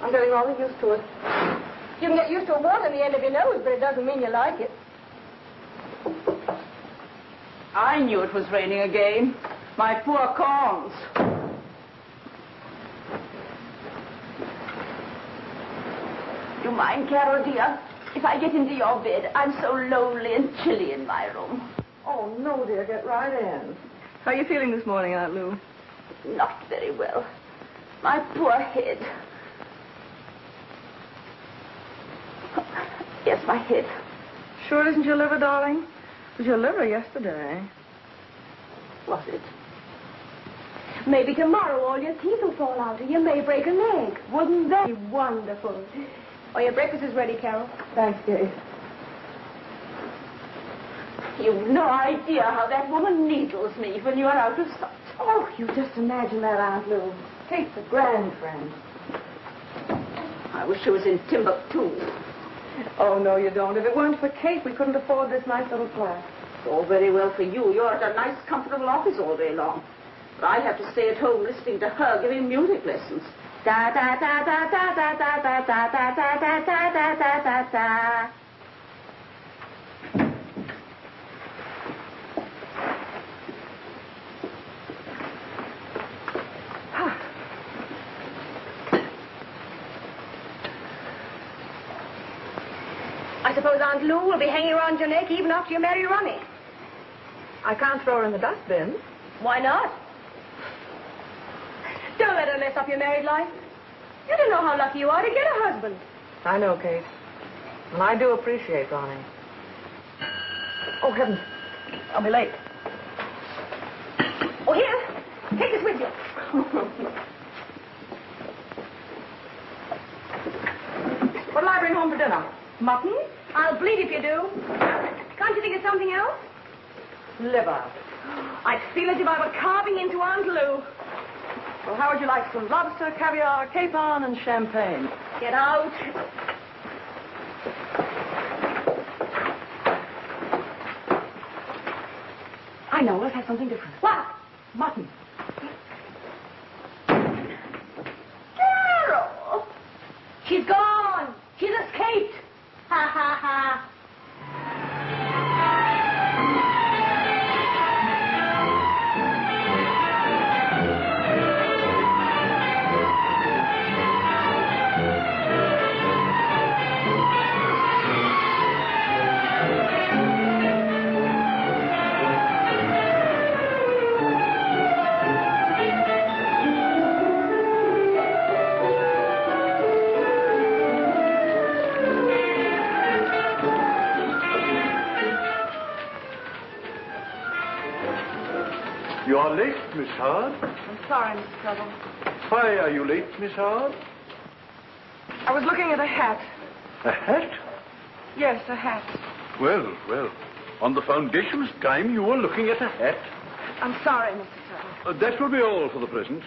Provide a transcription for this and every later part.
I'm getting rather used to it. You can get used to a wart on the end of your nose, but it doesn't mean you like it. I knew it was raining again. My poor corns. You mind, Carol, dear? If I get into your bed, I'm so lonely and chilly in my room. Oh, no, dear. Get right in. How are you feeling this morning, Aunt Lou? Not very well. My poor head. Yes, my head. Sure isn't your liver, darling? It was your liver yesterday. Was it? Maybe tomorrow all your teeth will fall out and you may break a leg. Wouldn't that be wonderful? Oh, your breakfast is ready, Carol. Thanks, dear. You've no idea how that woman needles me when you're out of sight. Oh, you just imagine that, Aunt Lou. Kate's a grand friend. I wish she was in Timbuktu. Oh, no, you don't. If it weren't for Kate, we couldn't afford this nice little flat. It's all very well for you. You're at a nice, comfortable office all day long. But I have to stay at home listening to her giving music lessons. Da da da da da da da da da da da da da da da da. I suppose Aunt Lou will be hanging around your neck even after you marry Ronnie. I can't throw her in the dustbin. Why not? Don't let her mess up your married life. You don't know how lucky you are to get a husband. I know, Kate. And I do appreciate Ronnie. Oh, heavens. I'll be late. Oh, here. Take this with you. What'll I bring home for dinner? Mutton? I'll bleed if you do. Can't you think of something else? Liver. I feel as if I were carving into Aunt Lou. Well, how would you like some lobster, caviar, capon, and champagne? Get out. I know. Let's have something different. What? Mutton. Carol! She's gone. She's escaped. Ha, ha, ha. You are late, Miss Howard. I'm sorry, Mr. Treble. Why are you late, Miss Howard? I was looking at a hat. A hat? Yes, a hat. Well, well. On the foundation's time, you were looking at a hat. I'm sorry, Mr. Treble. That will be all for the present.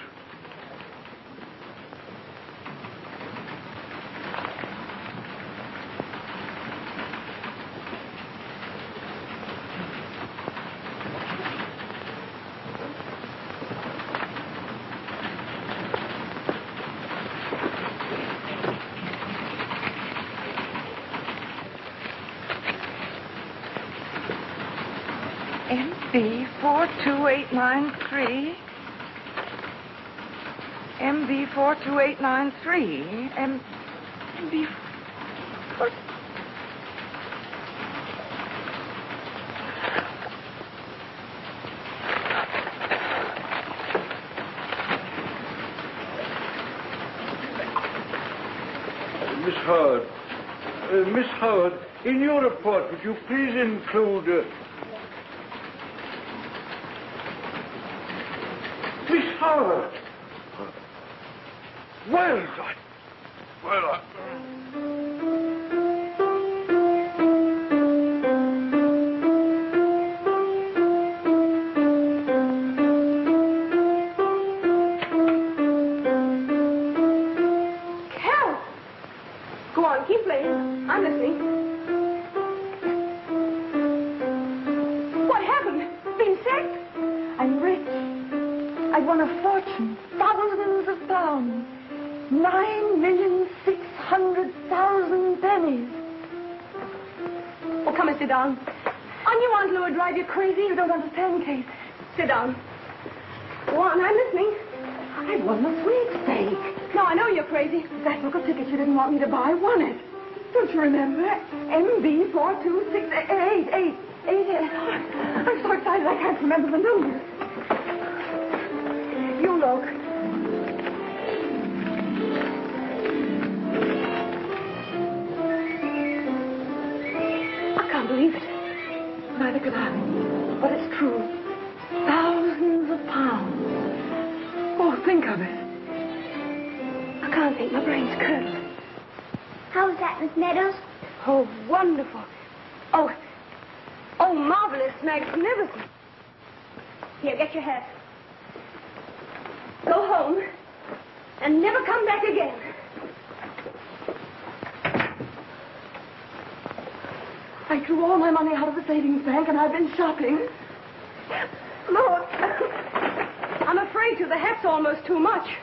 42893. MB 42893. MB. Miss Howard, in your report, would you please include... Miss Howard! Well, Hale! Go on, keep playing. I'm listening. What happened? Been sick? I'm rich. I've won a fortune. Thousands of pounds. 9,600,000 pennies. Oh, come and sit down. On your Aunt Lou would drive you crazy. You don't understand, Kate. Sit down. Go on, I'm listening. I won the sweepstake. No, I know you're crazy. That book of tickets you didn't want me to buy won it. Don't you remember? MB 42688. I'm so excited I can't remember the numbers. You look. I can't believe it. Neither could I. But it's true. Thousands of pounds. Oh, think of it. I can't think. My brain's curdled. How's that, Miss Meadows? Oh, wonderful. Oh, marvelous, magnificent. Here, get your hat. Go home and never come back again. I drew all my money out of the savings bank and I've been shopping. Lord, I'm afraid to. The hat's almost too much.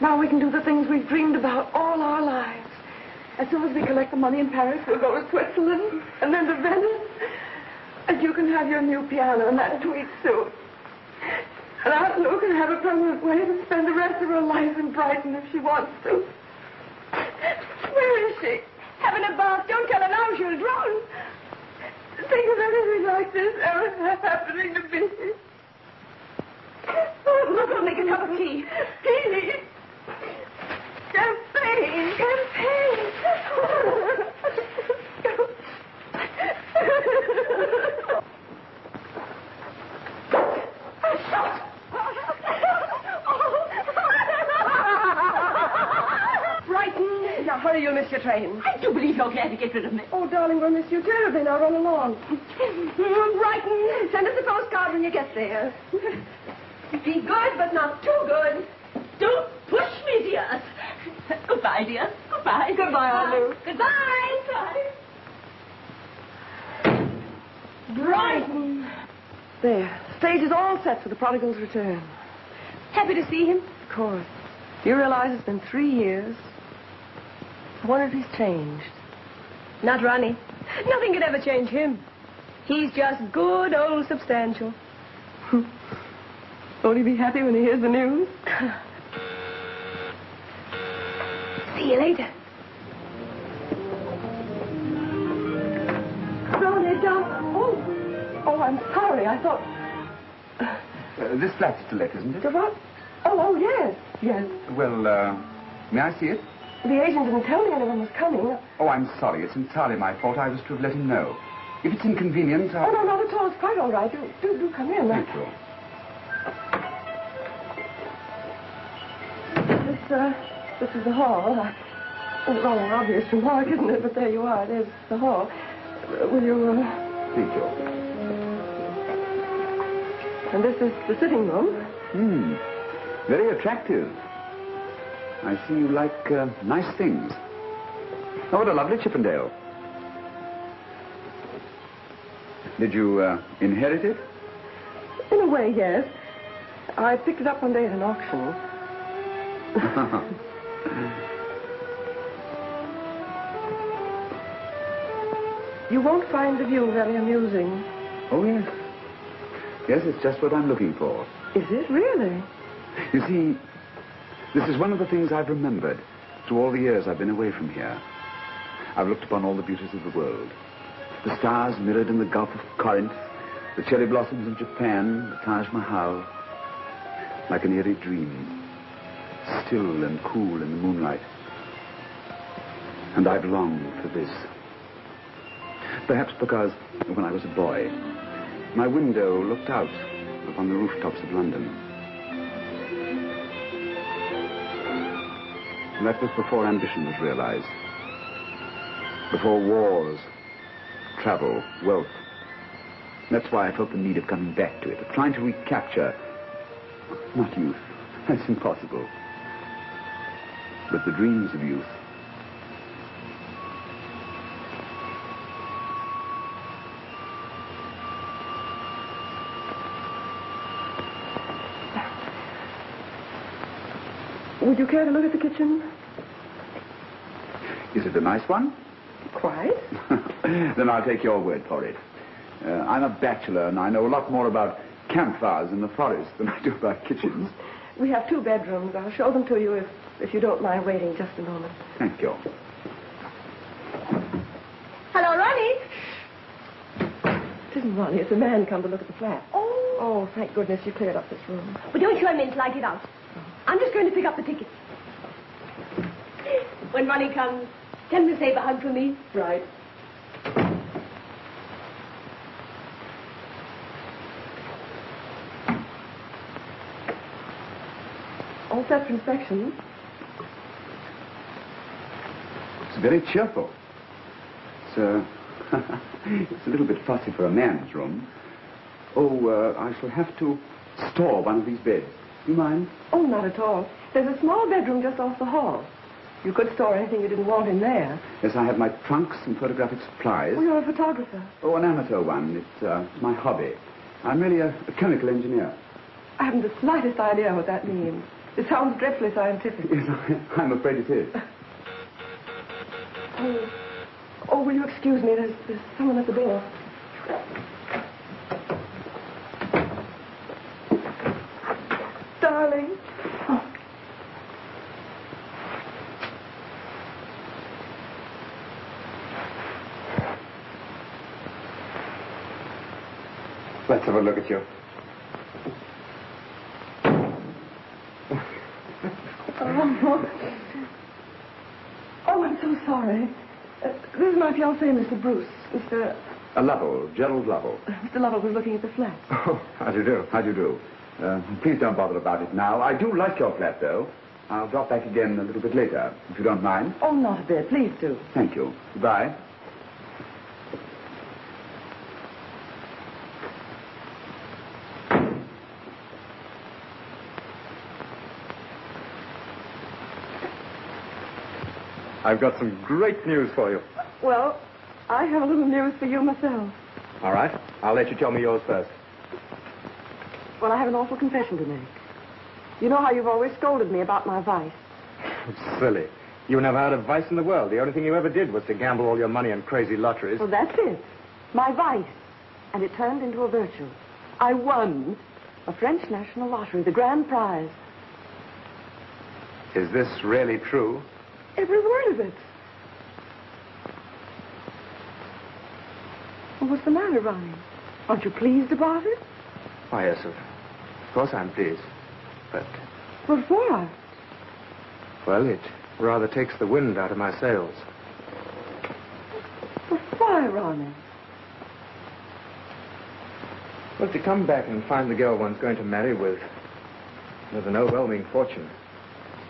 Now we can do the things we've dreamed about all our lives. As soon as we collect the money in Paris, we'll go to Switzerland and then to Venice. And you can have your new piano and that tweed suit. And Aunt Lou can have a permanent way to spend the rest of her life in Brighton if she wants to. Where is she? Having a bath. Don't tell her now, she'll drown. Think of anything like this ever happening to me. I'll make a cup of tea. Tea? Champagne. Brighton. Now, hurry, you'll miss your train. I do believe you're glad to get rid of me. Oh, darling, we'll miss you terribly. Now, run along. Brighton, send us a postcard when you get there. Be good, but not too good. Don't push me, dear. Goodbye, dear. Goodbye. Goodbye, Aunt Lou. Goodbye. Goodbye. Brighton. There. Stage is all set for the prodigal's return. Happy to see him? Of course. Do you realize it's been 3 years? I wonder if he's changed. Not Ronnie. Nothing could ever change him. He's just good old substantial. Won't he be happy when he hears the news? See you later. Ronnie, don't. Oh, I'm sorry. I thought... This flat's to let, isn't it? The what? Oh, yes. Yes. Well, may I see it? The agent didn't tell me anyone was coming. Oh, I'm sorry. It's entirely my fault. I was to have let him know. If it's inconvenient, Oh, no, not at all. It's quite all right. Do come in. Thank you. This is the hall. It's rather an obvious remark, isn't it? But there you are. There's the hall. Will you, Thank you. And this is the sitting room. Very attractive. I see you like nice things. Oh, what a lovely Chippendale. Did you inherit it? In a way, yes. I picked it up one day at an auction. You won't find the view very amusing. Oh, yes. Yes, it's just what I'm looking for. Is it really? You see, this is one of the things I've remembered through all the years I've been away from here. I've looked upon all the beauties of the world. The stars mirrored in the Gulf of Corinth, the cherry blossoms in Japan, the Taj Mahal, like an eerie dream, still and cool in the moonlight. And I've longed for this. Perhaps because, when I was a boy, my window looked out upon the rooftops of London. And that was before ambition was realized. Before wars, travel, wealth. That's why I felt the need of coming back to it, of trying to recapture, not youth, that's impossible, but the dreams of youth. Would you care to look at the kitchen? Is it a nice one? Quite. Then I'll take your word for it. I'm a bachelor, and I know a lot more about campfires in the forest than I do about kitchens. We have 2 bedrooms. I'll show them to you if you don't mind waiting just a moment. Thank you. Hello, Ronnie. It isn't Ronnie. It's a man come to look at the flat. Oh, thank goodness you cleared up this room. But don't you mean to light it out. I'm just going to pick up the tickets. When Ronnie comes, tell him to save a hug for me. Right. All set for inspection. It's very cheerful. It's, it's a little bit fussy for a man's room. Oh, I shall have to store one of these beds. Do you mind? Oh, not at all. There's a small bedroom just off the hall. You could store anything you didn't want in there. Yes, I have my trunks and photographic supplies. Oh, you're a photographer. Oh, an amateur one. It's my hobby. I'm really a chemical engineer. I haven't the slightest idea what that means. It sounds dreadfully scientific. Yes, I'm afraid it is. Oh, will you excuse me? There's someone at the door. Darling. Let's have a look at you. Oh, I'm so sorry. This is my fiancé, Mr. Bruce. Mr. Lovell, Gerald Lovell. Mr. Lovell was looking at the flat. Oh, how do you do? How do you do? Please don't bother about it now. I do like your flat, though. I'll drop back again a little bit later, if you don't mind. Oh, not a bit. Please do. Thank you. Goodbye. I've got some great news for you. Well, I have a little news for you myself. All right. I'll let you tell me yours first. Well, I have an awful confession to make. You know how you've always scolded me about my vice. It's silly. You never had a vice in the world. The only thing you ever did was to gamble all your money on crazy lotteries. Well, that's it. My vice. And it turned into a virtue. I won a French national lottery, the grand prize. Is this really true? Every word of it. Well, what's the matter, Ronnie? Aren't you pleased about it? Why, yes, of course I'm pleased. But, But why? well, it rather takes the wind out of my sails. But why, Ronnie? Well, to come back and find the girl one's going to marry with an overwhelming fortune.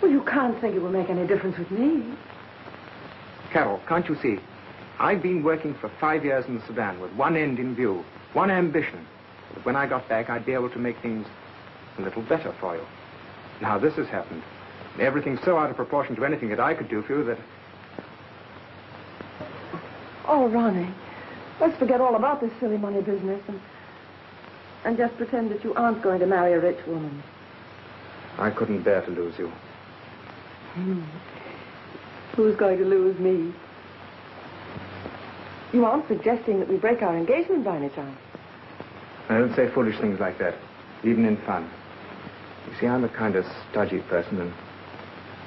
Well, you can't think it will make any difference with me. Carol, can't you see? I've been working for 5 years in the Sudan with one end in view, one ambition. That when I got back, I'd be able to make things a little better for you. Now this has happened. Everything's so out of proportion to anything that I could do for you that... Oh, Ronnie, let's forget all about this silly money business and just pretend that you aren't going to marry a rich woman. I couldn't bear to lose you. Who's going to lose me? You aren't suggesting that we break our engagement by any chance? I don't say foolish things like that, even in fun. You see, I'm a kind of stodgy person, and,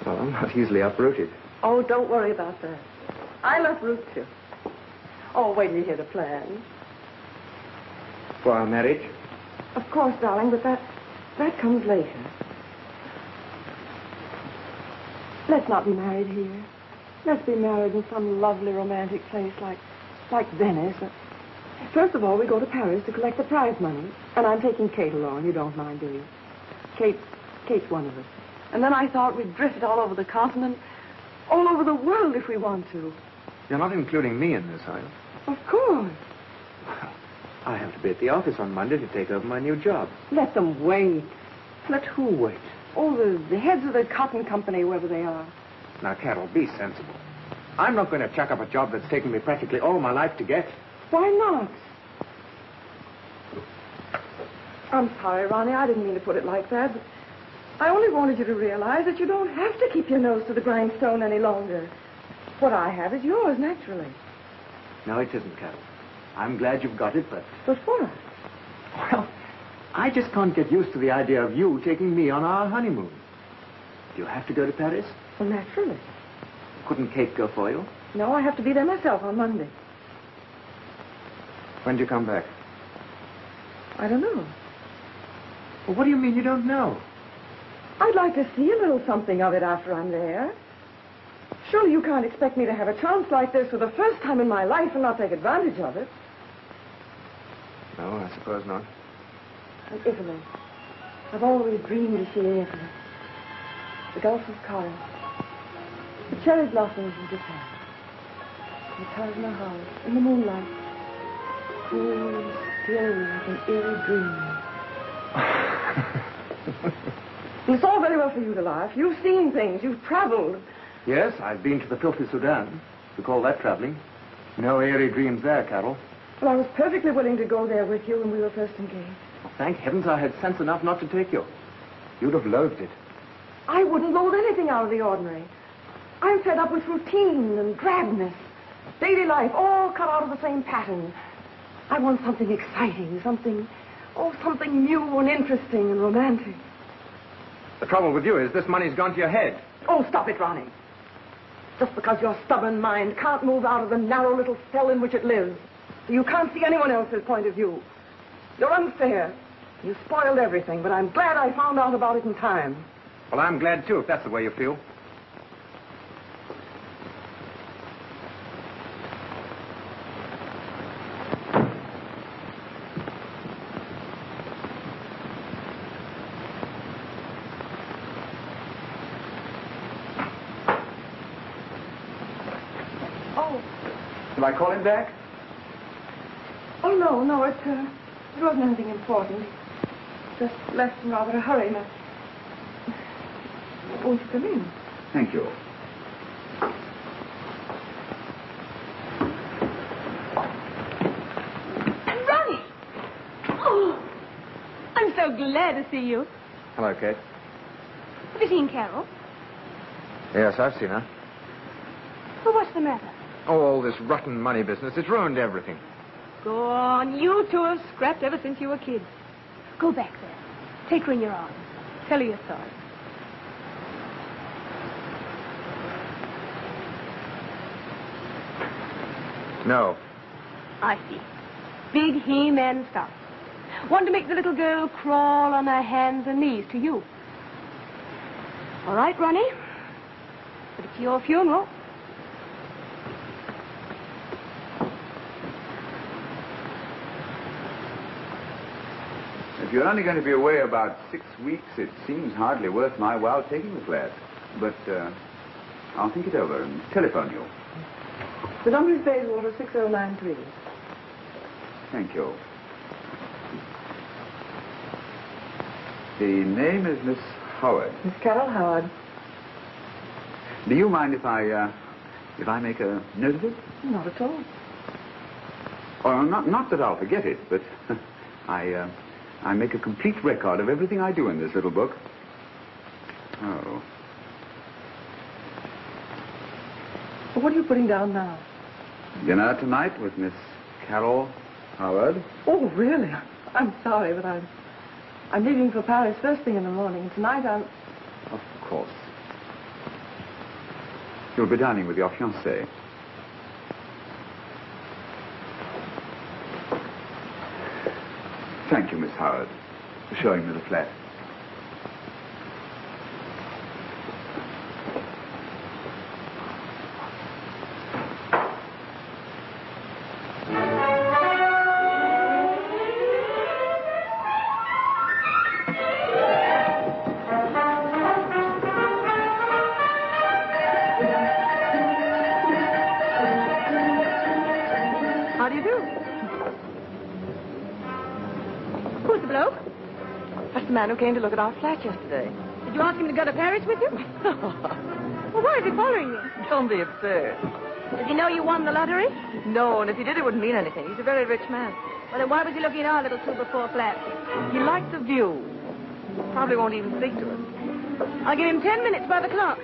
well, I'm not easily uprooted. Oh, don't worry about that. I'll uproot you. Oh, wait till you hear the plan. For our marriage? Of course, darling, but that comes later. Let's not be married here. Let's be married in some lovely romantic place like Venice. First of all, we go to Paris to collect the prize money. And I'm taking Kate along. You don't mind, do you? Kate's one of us. And then I thought we'd drift all over the continent, all over the world if we want to. You're not including me in this, are you? Of course. I have to be at the office on Monday to take over my new job. Let them wait. Let who wait? Oh, the heads of the cotton company, wherever they are. Now, Carol, be sensible. I'm not going to chuck up a job that's taken me practically all my life to get. Why not? I'm sorry, Ronnie. I didn't mean to put it like that. But I only wanted you to realize that you don't have to keep your nose to the grindstone any longer. What I have is yours, naturally. No, it isn't, Carol. I'm glad you've got it, but... But what? Well, I just can't get used to the idea of you taking me on our honeymoon. Do you have to go to Paris? Well, naturally. Couldn't Kate go for you? No, I have to be there myself on Monday. When do you come back? I don't know. Well, what do you mean you don't know? I'd like to see a little something of it after I'm there. Surely you can't expect me to have a chance like this for the first time in my life and not take advantage of it. No, I suppose not. And Italy. I've always dreamed of seeing Italy. The Gulf of Corinth. The cherry blossoms in Japan. The Taj Mahal in the moonlight. Cool and still like an eerie dream. It's all very well for you to laugh. You've seen things. You've traveled. Yes, I've been to the filthy Sudan. You call that traveling? No airy dreams there, Carol. Well, I was perfectly willing to go there with you when we were first engaged. Well, thank heavens I had sense enough not to take you. You'd have loathed it. I wouldn't loathe anything out of the ordinary. I'm fed up with routine and drabness. Daily life, all cut out of the same pattern. I want something exciting, something new and interesting and romantic. The trouble with you is this money's gone to your head. Oh, stop it, Ronnie. Just because your stubborn mind can't move out of the narrow little cell in which it lives. You can't see anyone else's point of view. You're unfair. You spoiled everything, but I'm glad I found out about it in time. Well, I'm glad, too, if that's the way you feel. Shall I call him back? Oh, no, it wasn't anything important. Just left in rather a hurry. Now, won't you come in? Thank you. Ronnie! Oh, I'm so glad to see you. Hello, Kate. Have you seen Carol? Yes, I've seen her. Well, what's the matter? Oh, all this rotten money business. It's ruined everything. Go on. You two have scrapped ever since you were kids. Go back there. Take her in your arms. Tell her you're sorry. No. I see. Big he-man stuff. Want to make the little girl crawl on her hands and knees to you. All right, Ronnie. But it's your funeral. If you're only going to be away about 6 weeks, it seems hardly worth my while taking the flat. But I'll think it over and telephone you. The number is Basil 6093. Thank you. The name is Miss Howard. Miss Carol Howard. Do you mind if I make a note of it? Not at all. Or not that I'll forget it, but I make a complete record of everything I do in this little book. Oh. Well, what are you putting down now? Dinner tonight with Miss Carol Howard. Oh, really? I'm sorry, but I'm leaving for Paris first thing in the morning. Tonight I'm... Of course. You'll be dining with your fiancé. Thank you, Miss Howard, for showing me the flat. How do you do? Who's the bloke? That's the man who came to look at our flat yesterday. Did you ask him to go to Paris with you? Well, why is he following you? Don't be absurd. Does he know you won the lottery? No, and if he did, it wouldn't mean anything. He's a very rich man. Well, then why was he looking at our little 2x4 flat? He likes the view. Probably won't even speak to us. I'll give him 10 minutes by the clock.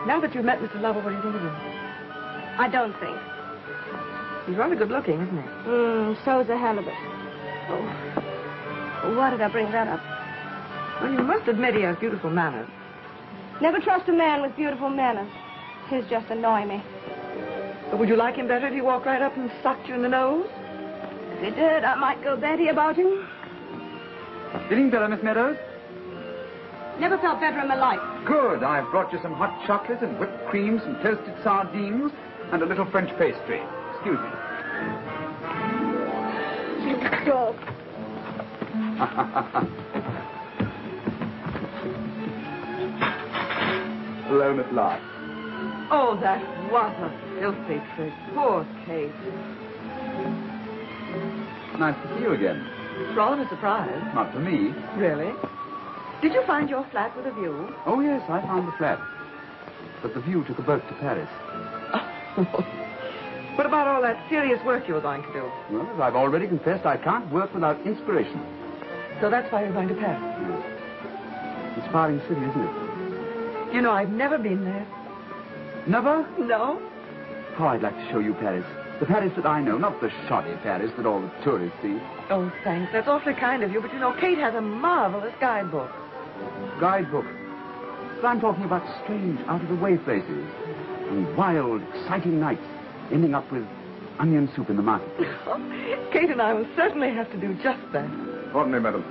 Now that you've met Mr. Lovell, what do you think of him? I don't think. He's rather good looking, isn't he? So's a halibut. Oh, why did I bring that up? Well, you must admit he has beautiful manners. Never trust a man with beautiful manners. His just annoy me. But would you like him better if he walked right up and sucked you in the nose? If he did, I might go batty about him. Feeling better, Miss Meadows? Never felt better in my life. Good. I've brought you some hot chocolate and whipped cream, some toasted sardines, and a little French pastry. Excuse me. You dog. Alone at last. Oh, that was a filthy trick. Poor Kate. Nice to see you again. Rather a surprise. Not for me. Really? Did you find your flat with a view? Oh, yes, I found the flat. But the view took a boat to Paris. What about all that serious work you were going to do? Well, as I've already confessed, I can't work without inspiration. So that's why you're going to Paris? Yes. Inspiring city, isn't it? You know, I've never been there. Never? No? Oh, I'd like to show you Paris. The Paris that I know, not the shoddy Paris that all the tourists see. Oh, thanks. That's awfully kind of you. But, you know, Kate has a marvelous guidebook. Guidebook. But I'm talking about strange, out-of-the-way places. And wild, exciting nights, ending up with onion soup in the market. Kate and I will certainly have to do just that. Pardon me, madam.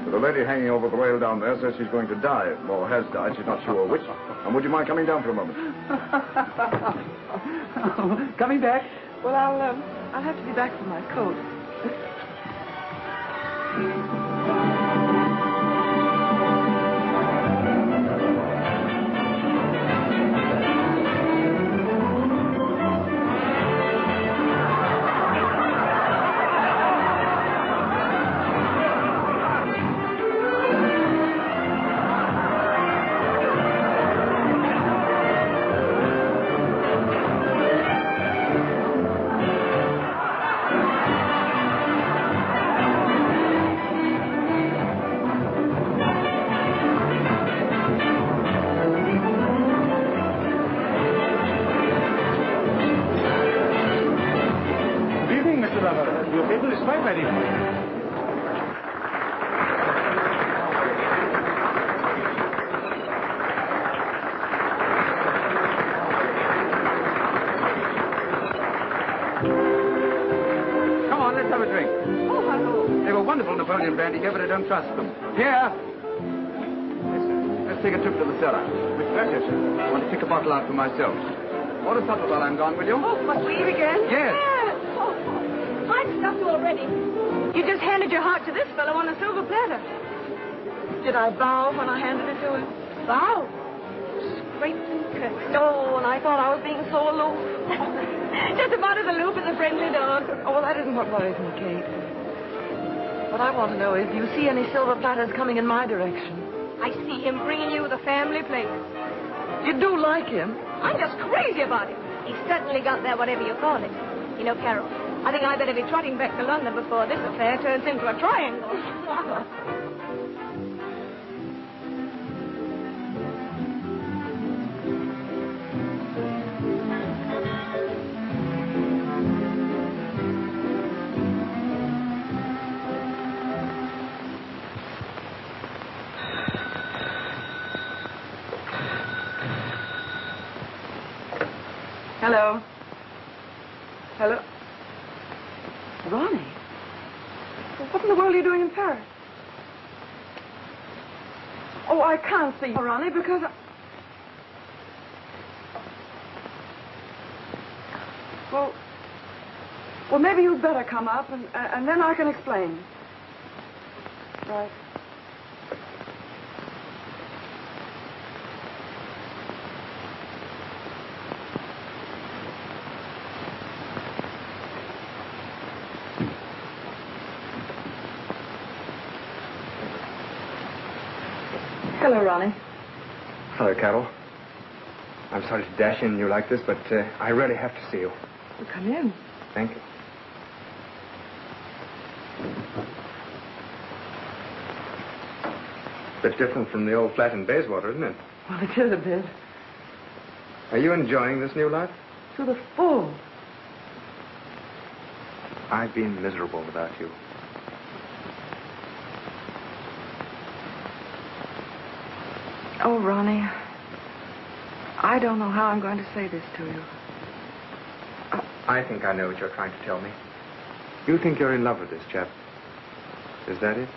But the lady hanging over the rail down there says she's going to die, or has died. She's not sure which. And would you mind coming down for a moment? Coming back? Well, I'll have to be back for my coat. Brandy here, but I don't trust them. Here! Let's take a trip to the cellar. With pleasure, sir. I want to pick a bottle out for myself. Order supper while I'm gone, will you? Oh, must we leave again? Yes. Oh, I'm stuffed already. You just handed your heart to this fellow on a silver platter. Did I bow when I handed it to him? Bow. Scraped and curtsed. Oh, and I thought I was being so aloof. Just about as aloof as a friendly dog. Oh, well, that isn't what worries me, Kate. What I want to know is, do you see any silver platters coming in my direction? I see him bringing you the family plate. You do like him? I'm just crazy about him. He's certainly got that whatever you call it. You know, Carol, I think I better be trotting back to London before this affair turns into a triangle. Hello. Hello. Ronnie? Well, what in the world are you doing in Paris? Oh, I can't see you, Ronnie, because... Well, maybe you'd better come up, and then I can explain. Right. Hello, Ronnie. Hello, Carol. I'm sorry to dash in you like this, but I really have to see you. Well, come in. Thank you. Bit different from the old flat in Bayswater, isn't it? Well, it is a bit. Are you enjoying this new life? To the full. I've been miserable without you. Oh, Ronnie, I don't know how I'm going to say this to you. I think I know what you're trying to tell me. You think you're in love with this chap. Is that it?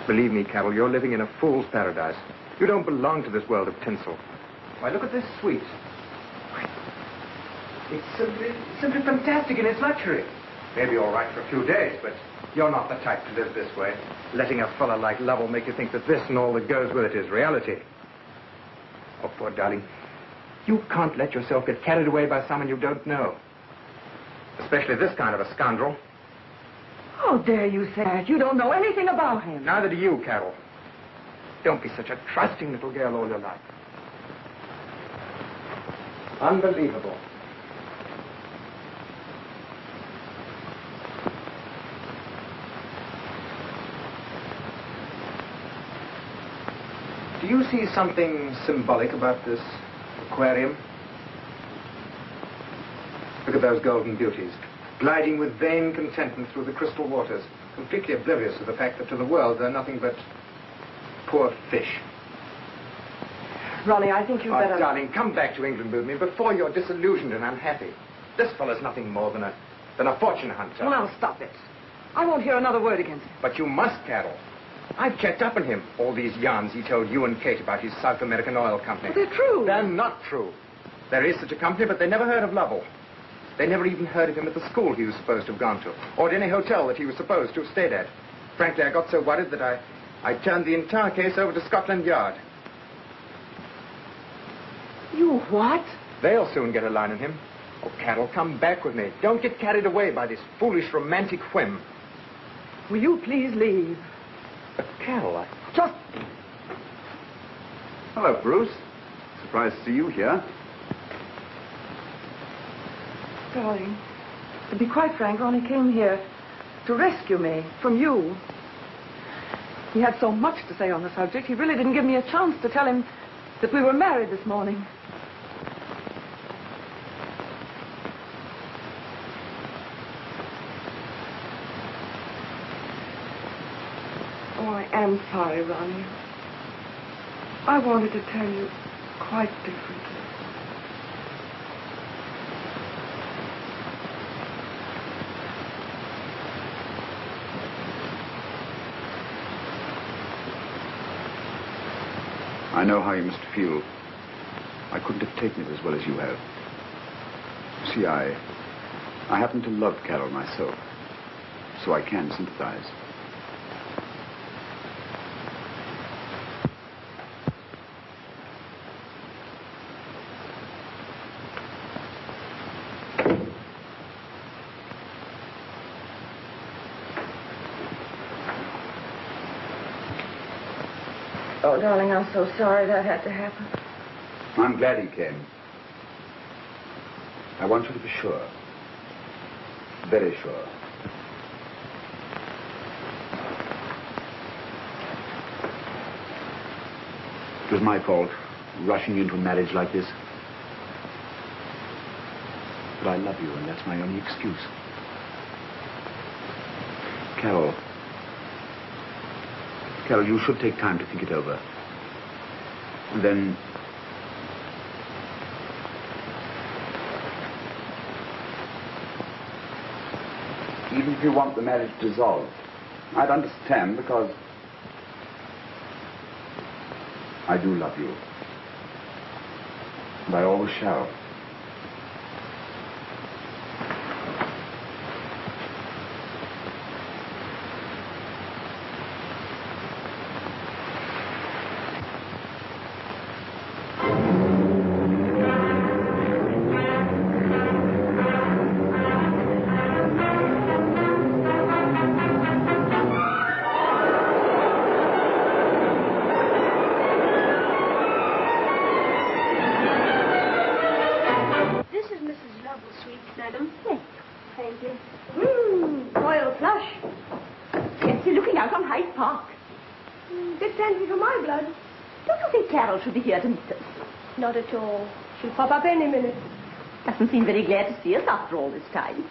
Believe me, Carol, you're living in a fool's paradise. You don't belong to this world of tinsel. Why, look at this suite. It's simply fantastic in its luxury. Maybe all right for a few days, but you're not the type to live this way. Letting a fella like Lovell make you think that this and all that goes with it is reality. Oh, poor darling. You can't let yourself get carried away by someone you don't know. Especially this kind of a scoundrel. How dare you say that? You don't know anything about him. Neither do you, Carol. Don't be such a trusting little girl all your life. Unbelievable. Do you see something symbolic about this aquarium? Look at those golden beauties, gliding with vain contentment through the crystal waters, completely oblivious of the fact that to the world they're nothing but poor fish. Ronnie, I think you'd better... Darling, come back to England with me before you're disillusioned and unhappy. This fellow's nothing more than a fortune hunter. Well, now, stop it. I won't hear another word against him. But you must, Carol. I've checked up on him. All these yarns he told you and Kate about his South American oil company. But they're true. They're not true. There is such a company, but they never heard of Lovell. They never even heard of him at the school he was supposed to have gone to, or at any hotel that he was supposed to have stayed at. Frankly, I got so worried that I turned the entire case over to Scotland Yard. You what? They'll soon get a line on him. Oh, Carol, come back with me. Don't get carried away by this foolish romantic whim. Will you please leave? But, Carol, Just... Hello, Bruce. Surprised to see you here. Darling, to be quite frank, Ronnie came here to rescue me from you. He had so much to say on the subject, he really didn't give me a chance to tell him that we were married this morning. Oh, I am sorry, Ronnie. I wanted to tell you quite differently. I know how you must feel. I couldn't have taken it as well as you have. See, I happen to love Carol myself, so I can sympathize. Oh, darling, I'm so sorry that had to happen. I'm glad he came. I want you to be sure. Very sure. It was my fault, rushing into a marriage like this. But I love you, and that's my only excuse. Carol, you should take time to think it over. And then Even if you want the marriage dissolved, I'd understand because I do love you. And I always shall. Royal flush. Fancy looking out on Hyde Park. Bit fancy for my blood. Don't you think Carol should be here to meet us? Not at all. She'll pop up any minute. Doesn't seem very glad to see us after all this time.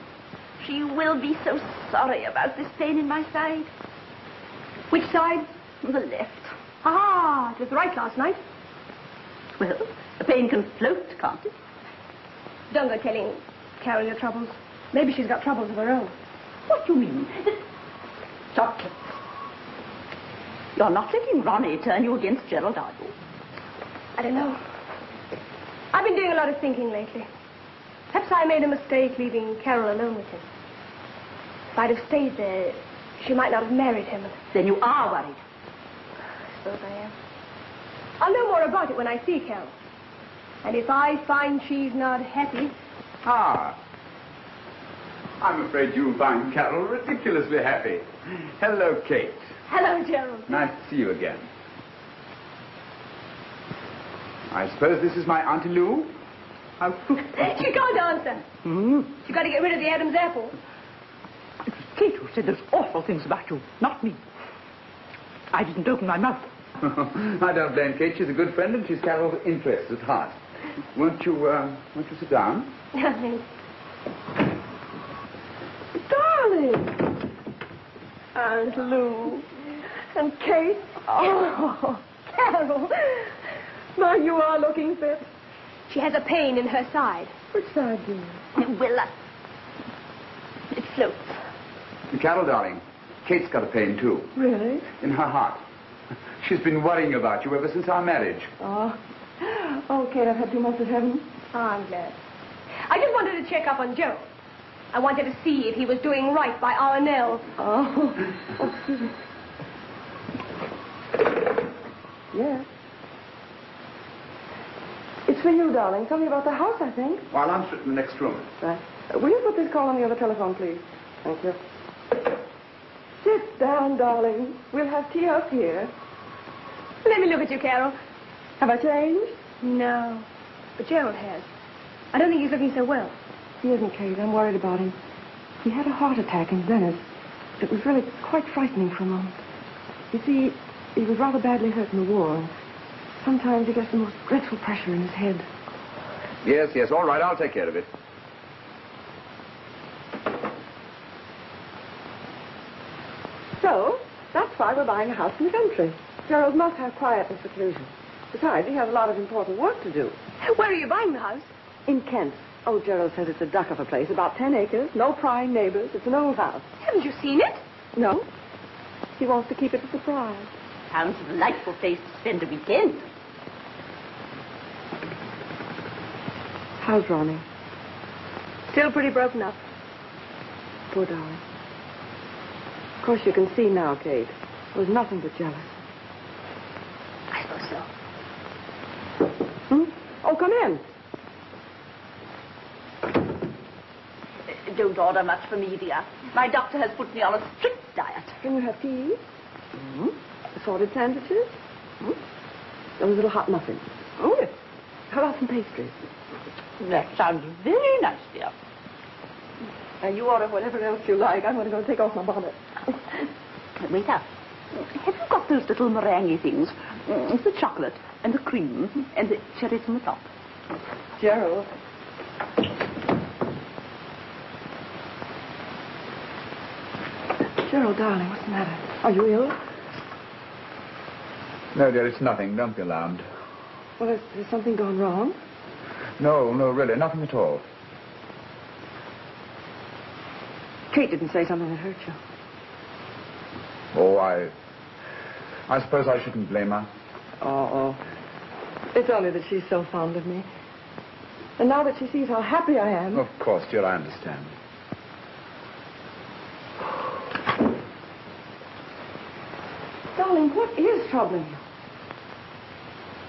She will be so sorry about this pain in my side. Which side? The left. Ah, it was right last night. Well, the pain can float, can't it? Don't go telling Carol your troubles. Maybe she's got troubles of her own. What do you mean? Chocolates. You're not letting Ronnie turn you against Gerald, are you? I don't know. I've been doing a lot of thinking lately. Perhaps I made a mistake leaving Carol alone with him. If I'd have stayed there, she might not have married him. Then you are worried. I suppose I am. I'll know more about it when I see Carol. And if I find she's not happy... Ah. I'm afraid you'll find Carol ridiculously happy. Hello, Kate. Hello, Gerald. Nice to see you again. I suppose this is my Auntie Lou? She can't answer. She's got to get rid of the Adam's apple. It was Kate who said those awful things about you, not me. I didn't open my mouth. I don't blame Kate. She's a good friend and she's Carol's interest at heart. Won't you sit down? Thanks. Darling! Aunt Lou and Kate. Oh, Carol. My, you are looking fit. She has a pain in her side. Which side, dear? Well, it floats. Carol, darling, Kate's got a pain, too. Really? In her heart. She's been worrying about you ever since our marriage. Oh, Kate, I've had too much of heaven. Oh, I'm glad. I just wanted to check up on Joe. I wanted to see if he was doing right by our Nell. Oh, excuse me. Yes. It's for you, darling. Something about the house, I think. Well, I'll answer it in the next room. Right. Will you put this call on the other telephone, please? Thank you. Sit down, darling. We'll have tea up here. Let me look at you, Carol. Have I changed? No, but Gerald has. I don't think he's looking so well. He isn't, Kate. I'm worried about him. He had a heart attack in Venice. It was really quite frightening for a moment. You see, he was rather badly hurt in the war. And sometimes he gets the most dreadful pressure in his head. Yes, all right, I'll take care of it. So, that's why we're buying a house in the country. Gerald must have quiet and seclusion. Besides, he has a lot of important work to do. Where are you buying the house? In Kent. Oh, Gerald says it's a duck of a place, about 10 acres, no prying neighbors. It's an old house. Haven't you seen it? No. He wants to keep it a surprise. Sounds a delightful place to spend a weekend. How's Ronnie? Still pretty broken up. Poor darling. Of course, you can see now, Kate. I was nothing but jealous. I suppose so. Oh, come in. Don't order much for me, dear. My doctor has put me on a strict diet. Can you have tea? Assorted sandwiches? And a little hot muffin. Oh, yes. How about some pastries? That sounds very nice, dear. And you order whatever else you like. I'm going to go take off my bonnet. Wait up. Have you got those little meringue things? The chocolate and the cream and the cherries on the top. Gerald. Gerald, darling, what's the matter? Are you ill? No, dear, it's nothing. Don't be alarmed. Well, has something gone wrong? No, really, nothing at all. Kate didn't say something that hurt you. Oh, I suppose I shouldn't blame her. Oh. It's only that she's so fond of me. And now that she sees how happy I am... Of course, dear, I understand. Darling, what is troubling you?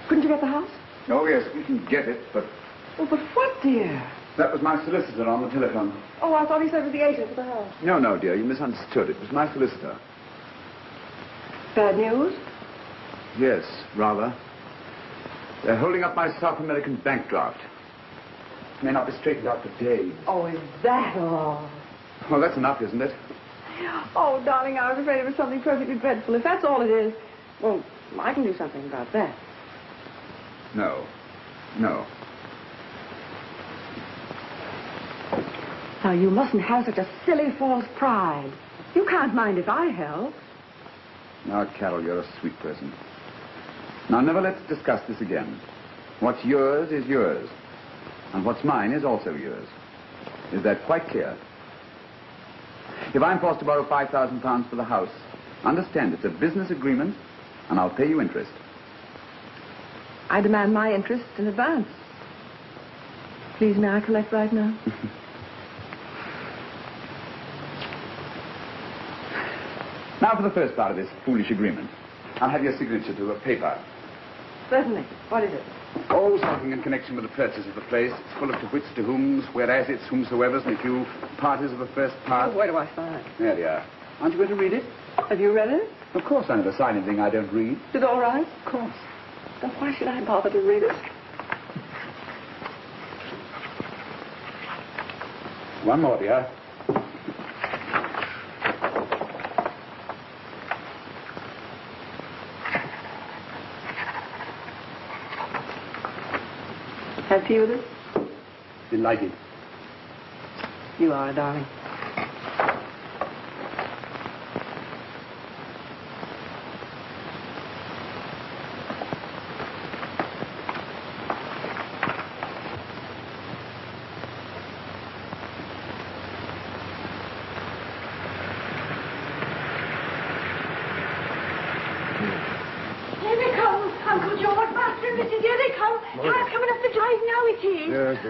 Couldn't you get the house? Oh, yes, we can get it, but... Oh, but what, dear? That was my solicitor on the telephone. Oh, I thought he said it was the agent for the house. No, dear, you misunderstood. It was my solicitor. Bad news? Yes, rather. They're holding up my South American bank draft. It may not be straightened out for days. Oh, is that all? Well, that's enough, isn't it? Oh, darling, I was afraid it was something perfectly dreadful. If that's all it is, well, I can do something about that. No. Now, you mustn't have such a silly false pride. You can't mind if I help. Now, Carol, you're a sweet person. Now, never let's discuss this again. What's yours is yours. And what's mine is also yours. Is that quite clear? If I'm forced to borrow £5,000 for the house, understand it's a business agreement, and I'll pay you interest. I demand my interest in advance. Please, may I collect right now? Now for the first part of this foolish agreement. I'll have your signature to a paper. Certainly. What is it? Oh, something in connection with the purchase of the place. It's full of to which, to whom's, whereas it's whomsoever's, and a few parties of the first part. Oh, where do I sign? There you are. Aren't you going to read it? Have you read it? Of course, I never sign anything I don't read. Is it all right? Of course. Then why should I bother to read it? One more, dear. Have tea with it? Delighted. You are, darling.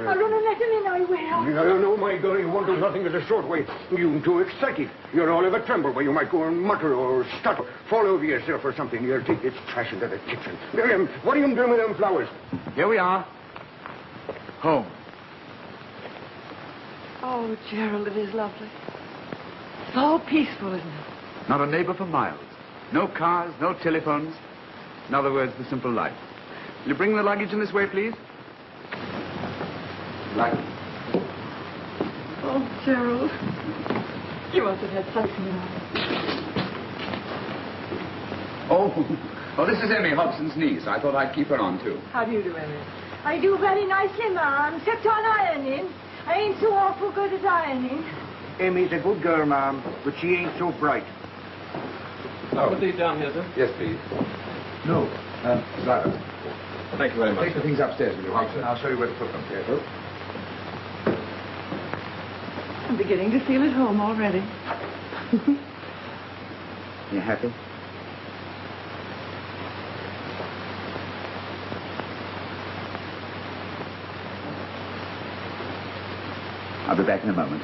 I'll run and let him in, I will. No, my girl, you won't do nothing as a short way. You're too excited. You're all of a tremble where you might go and mutter or stutter, fall over yourself or something. You'll take this trash into the kitchen. Miriam, what are you doing with them flowers? Here we are. Home. Oh, Gerald, it is lovely. So peaceful, isn't it? Not a neighbor for miles. No cars, no telephones. In other words, the simple life. Will you bring the luggage in this way, please? Luggage. Oh, Gerald. You must have had something on. Oh, this is Emmy Hobson's niece. I thought I'd keep her on, too. How do you do, Emmy? I do very nicely, ma'am, except on ironing. I ain't so awful good at ironing. Amy's a good girl, ma'am, but she ain't so bright. Oh. Put these down here, sir. Yes, please. No. Driver. Thank you very much. Take the things upstairs, will you, Hobson? I'll show you where to put them. Yes, sir. I'm beginning to feel at home already. You happy? I'll be back in a moment.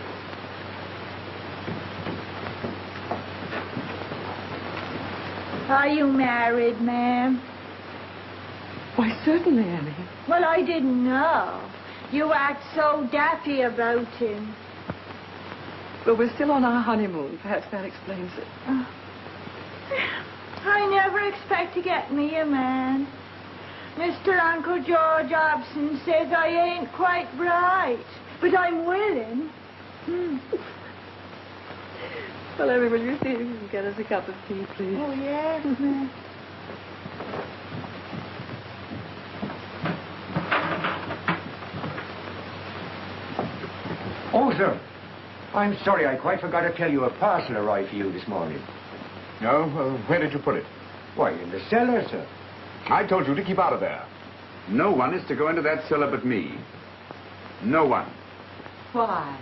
Are you married, ma'am? Why, certainly, Emmy. Well, I didn't know. You act so daffy about him. Well, we're still on our honeymoon. Perhaps that explains it. I never expect to get me a man. Mr. Uncle George Hobson says I ain't quite bright, but I'm willing. Well, Emmy, will you see if you can get us a cup of tea, please? Oh, yes, ma'am. Oh, sir. I'm sorry, I quite forgot to tell you a parcel arrived for you this morning. No? Where did you put it? Why, in the cellar, sir. I told you to keep out of there. No one is to go into that cellar but me. No one. Why?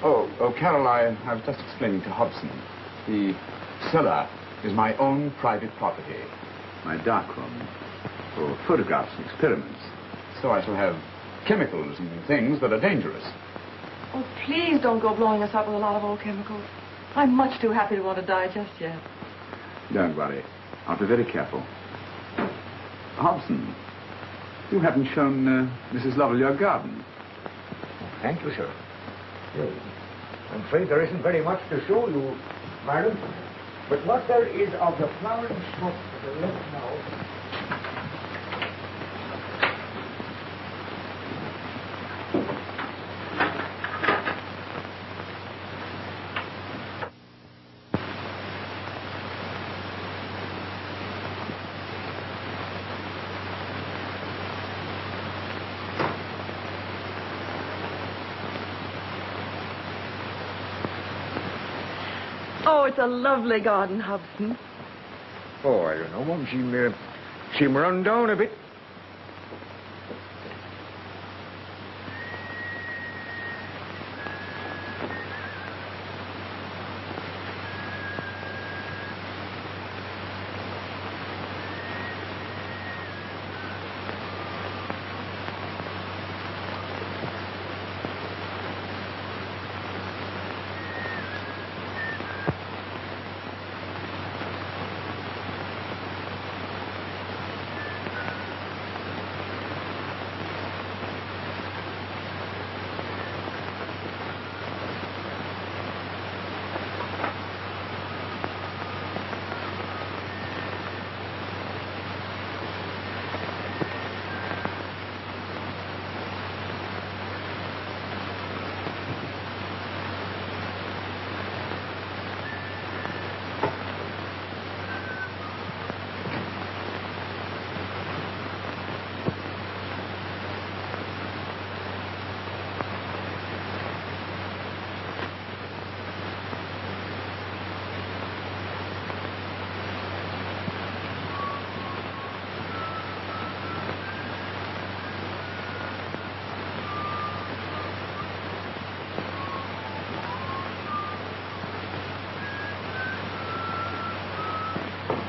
Oh, Carol, I was just explaining to Hobson. The cellar is my own private property. My darkroom for photographs and experiments. So I shall have chemicals and things that are dangerous. Oh, please don't go blowing us up with a lot of old chemicals. I'm much too happy to want to die just yet. Don't worry. I'll be very careful. Hobson, you haven't shown Mrs. Lovell your garden. Thank you, sir. Yes. I'm afraid there isn't very much to show you, madam. But what there is of the flowering stuff to the left now... Oh, it's a lovely garden, Hobson. Oh, I don't know, Mum. Seem run down a bit.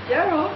Gerald?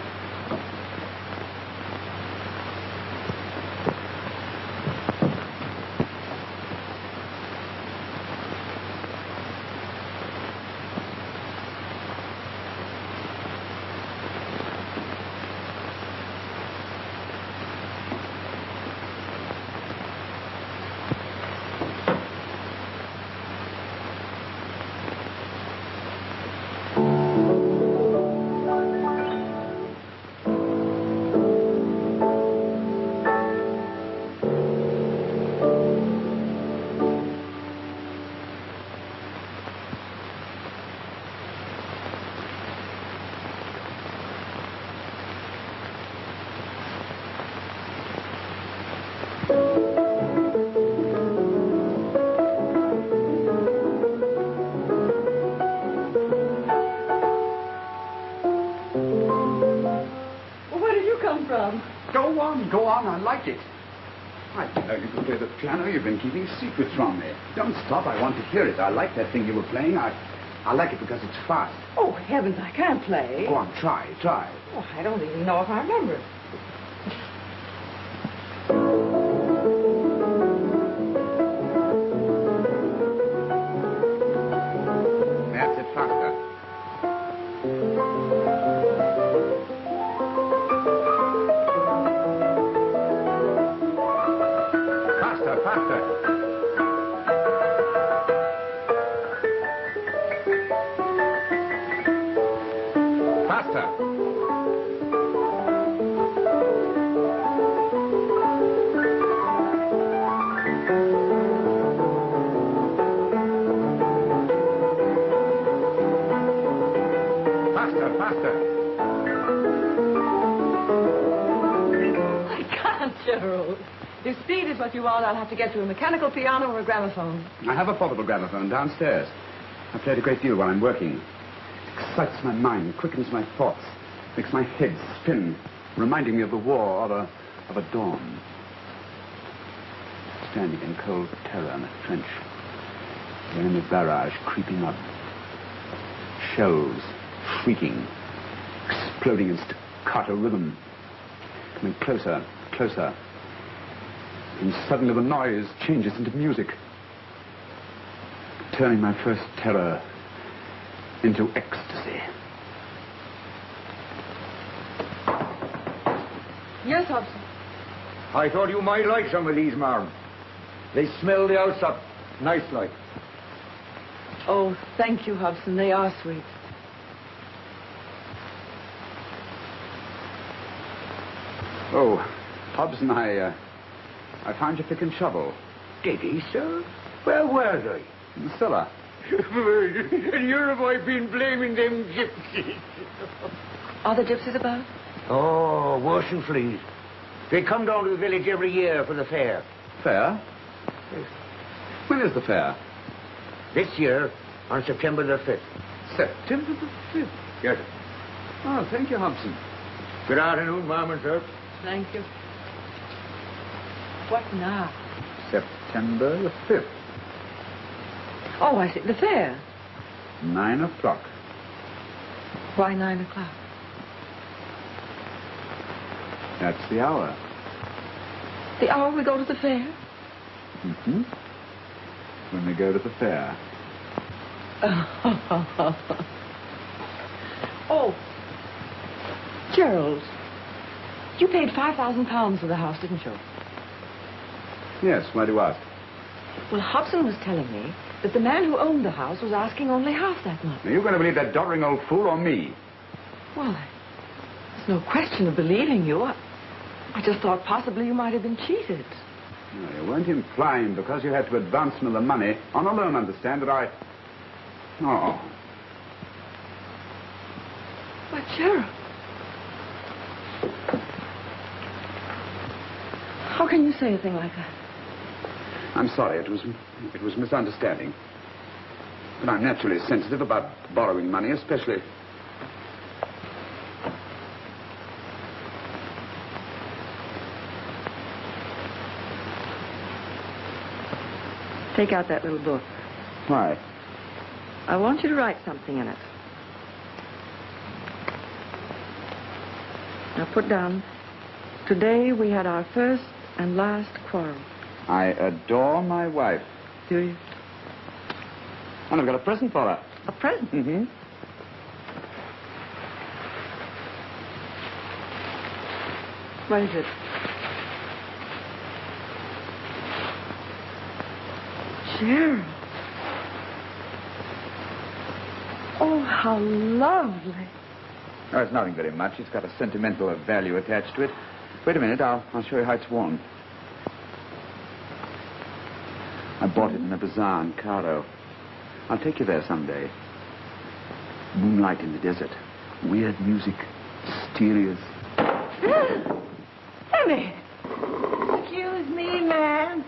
Go on, I like it. I didn't know you could play the piano. You've been keeping secrets from me. Don't stop, I want to hear it. I like that thing you were playing. I like it because it's fast. Oh, heavens, I can't play. Go on, try. Oh, I don't even know if I remember it. That's it, faster. Faster. I can't, Gerald. If speed is what you want, I'll have to get you a mechanical piano or a gramophone. I have a portable gramophone downstairs. I played a great deal while I'm working. It excites my mind, quickens my thoughts, makes my head spin, reminding me of the war or of a dawn. Standing in cold terror in a trench, The enemy barrage creeping up. Shells shrieking, exploding in staccato rhythm. Coming closer, closer. And suddenly the noise changes into music. Turning my first terror into ecstasy. Yes, Hobson. I thought you might like some of these, ma'am. They smell the house up. Nice like. Oh, thank you, Hobson. They are sweet. Oh, Hobson, I found your pick and shovel. Did he, sir? Where were they? In the cellar. And here have I been blaming them gypsies. Are the gypsies about? Oh, worse than fleas. They come down to the village every year for the fair. Fair? Yes. When is the fair? This year, on September the 5th. September the 5th? Yes, sir. Oh, thank you, Hobson. Good afternoon, ma'am and sir. Thank you. What now? September the 5th. Oh, I see. The fair. 9 o'clock. Why 9 o'clock? That's the hour. The hour we go to the fair? Mm-hmm. When we go to the fair. Oh, Gerald, you paid £5,000 for the house, didn't you? Yes, why do you ask? Well, Hobson was telling me that the man who owned the house was asking only half that much. Are you going to believe that doddering old fool or me? Well, there's no question of believing you. I just thought possibly you might have been cheated. No, you weren't implying because you had to advance me the money on a loan, understand, that I... Oh. But, Gerald, how can you say a thing like that? I'm sorry, it was a misunderstanding. But I'm naturally sensitive about borrowing money, especially... Take out that little book. Why? I want you to write something in it. Now put down, today we had our first and last quarrel. I adore my wife. Do you? And I've got a present for her. A present? Mm-hmm. What is it? Gerald. Oh, how lovely. Oh, it's nothing very much. It's got a sentimental value attached to it. Wait a minute, I'll show you how it's worn. I bought it in a bazaar in Cairo. I'll take you there someday. Moonlight in the desert. Weird music. Mysterious. Emmy! Excuse me, ma'am.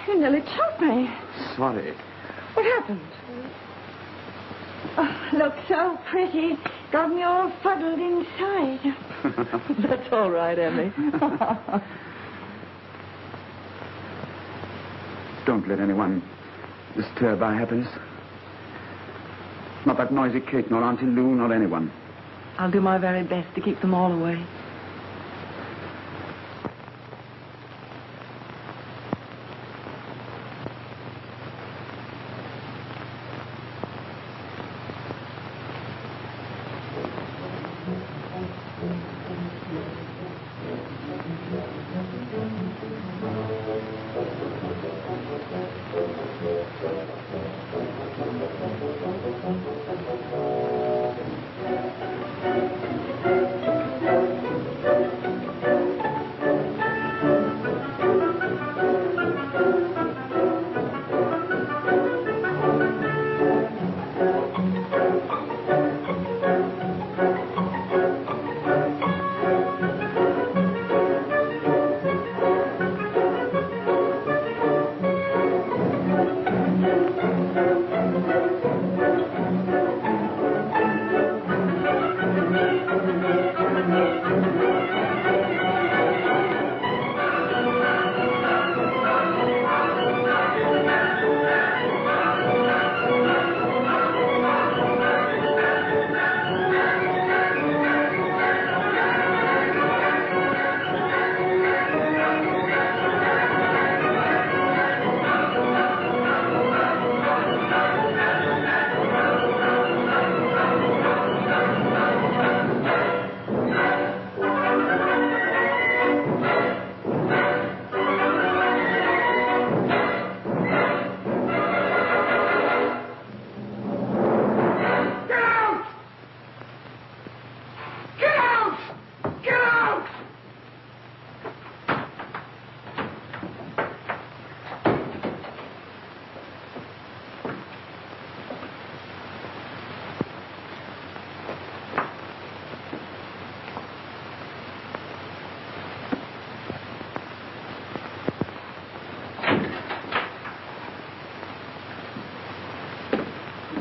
You nearly choked me. Sorry. What happened? Oh, look so pretty. Got me all fuddled inside. That's all right, Emmy. Don't let anyone disturb our happiness. Not that noisy Kate, nor Auntie Lou, nor anyone. I'll do my very best to keep them all away.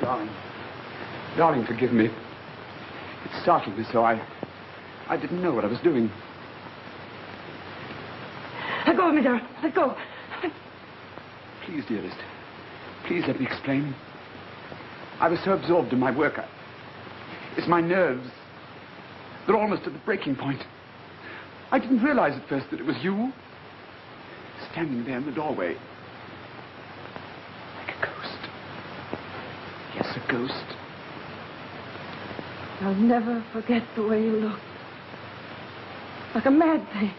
Darling. Darling, forgive me. It startled me so I didn't know what I was doing. Let go of me, Darren. Let go. Please, dearest. Please let me explain. I was so absorbed in my work. It's my nerves. They're almost at the breaking point. I didn't realize at first that it was you. Standing there in the doorway. Like a ghost. Yes, a ghost. I'll never forget the way you looked. Like a mad thing.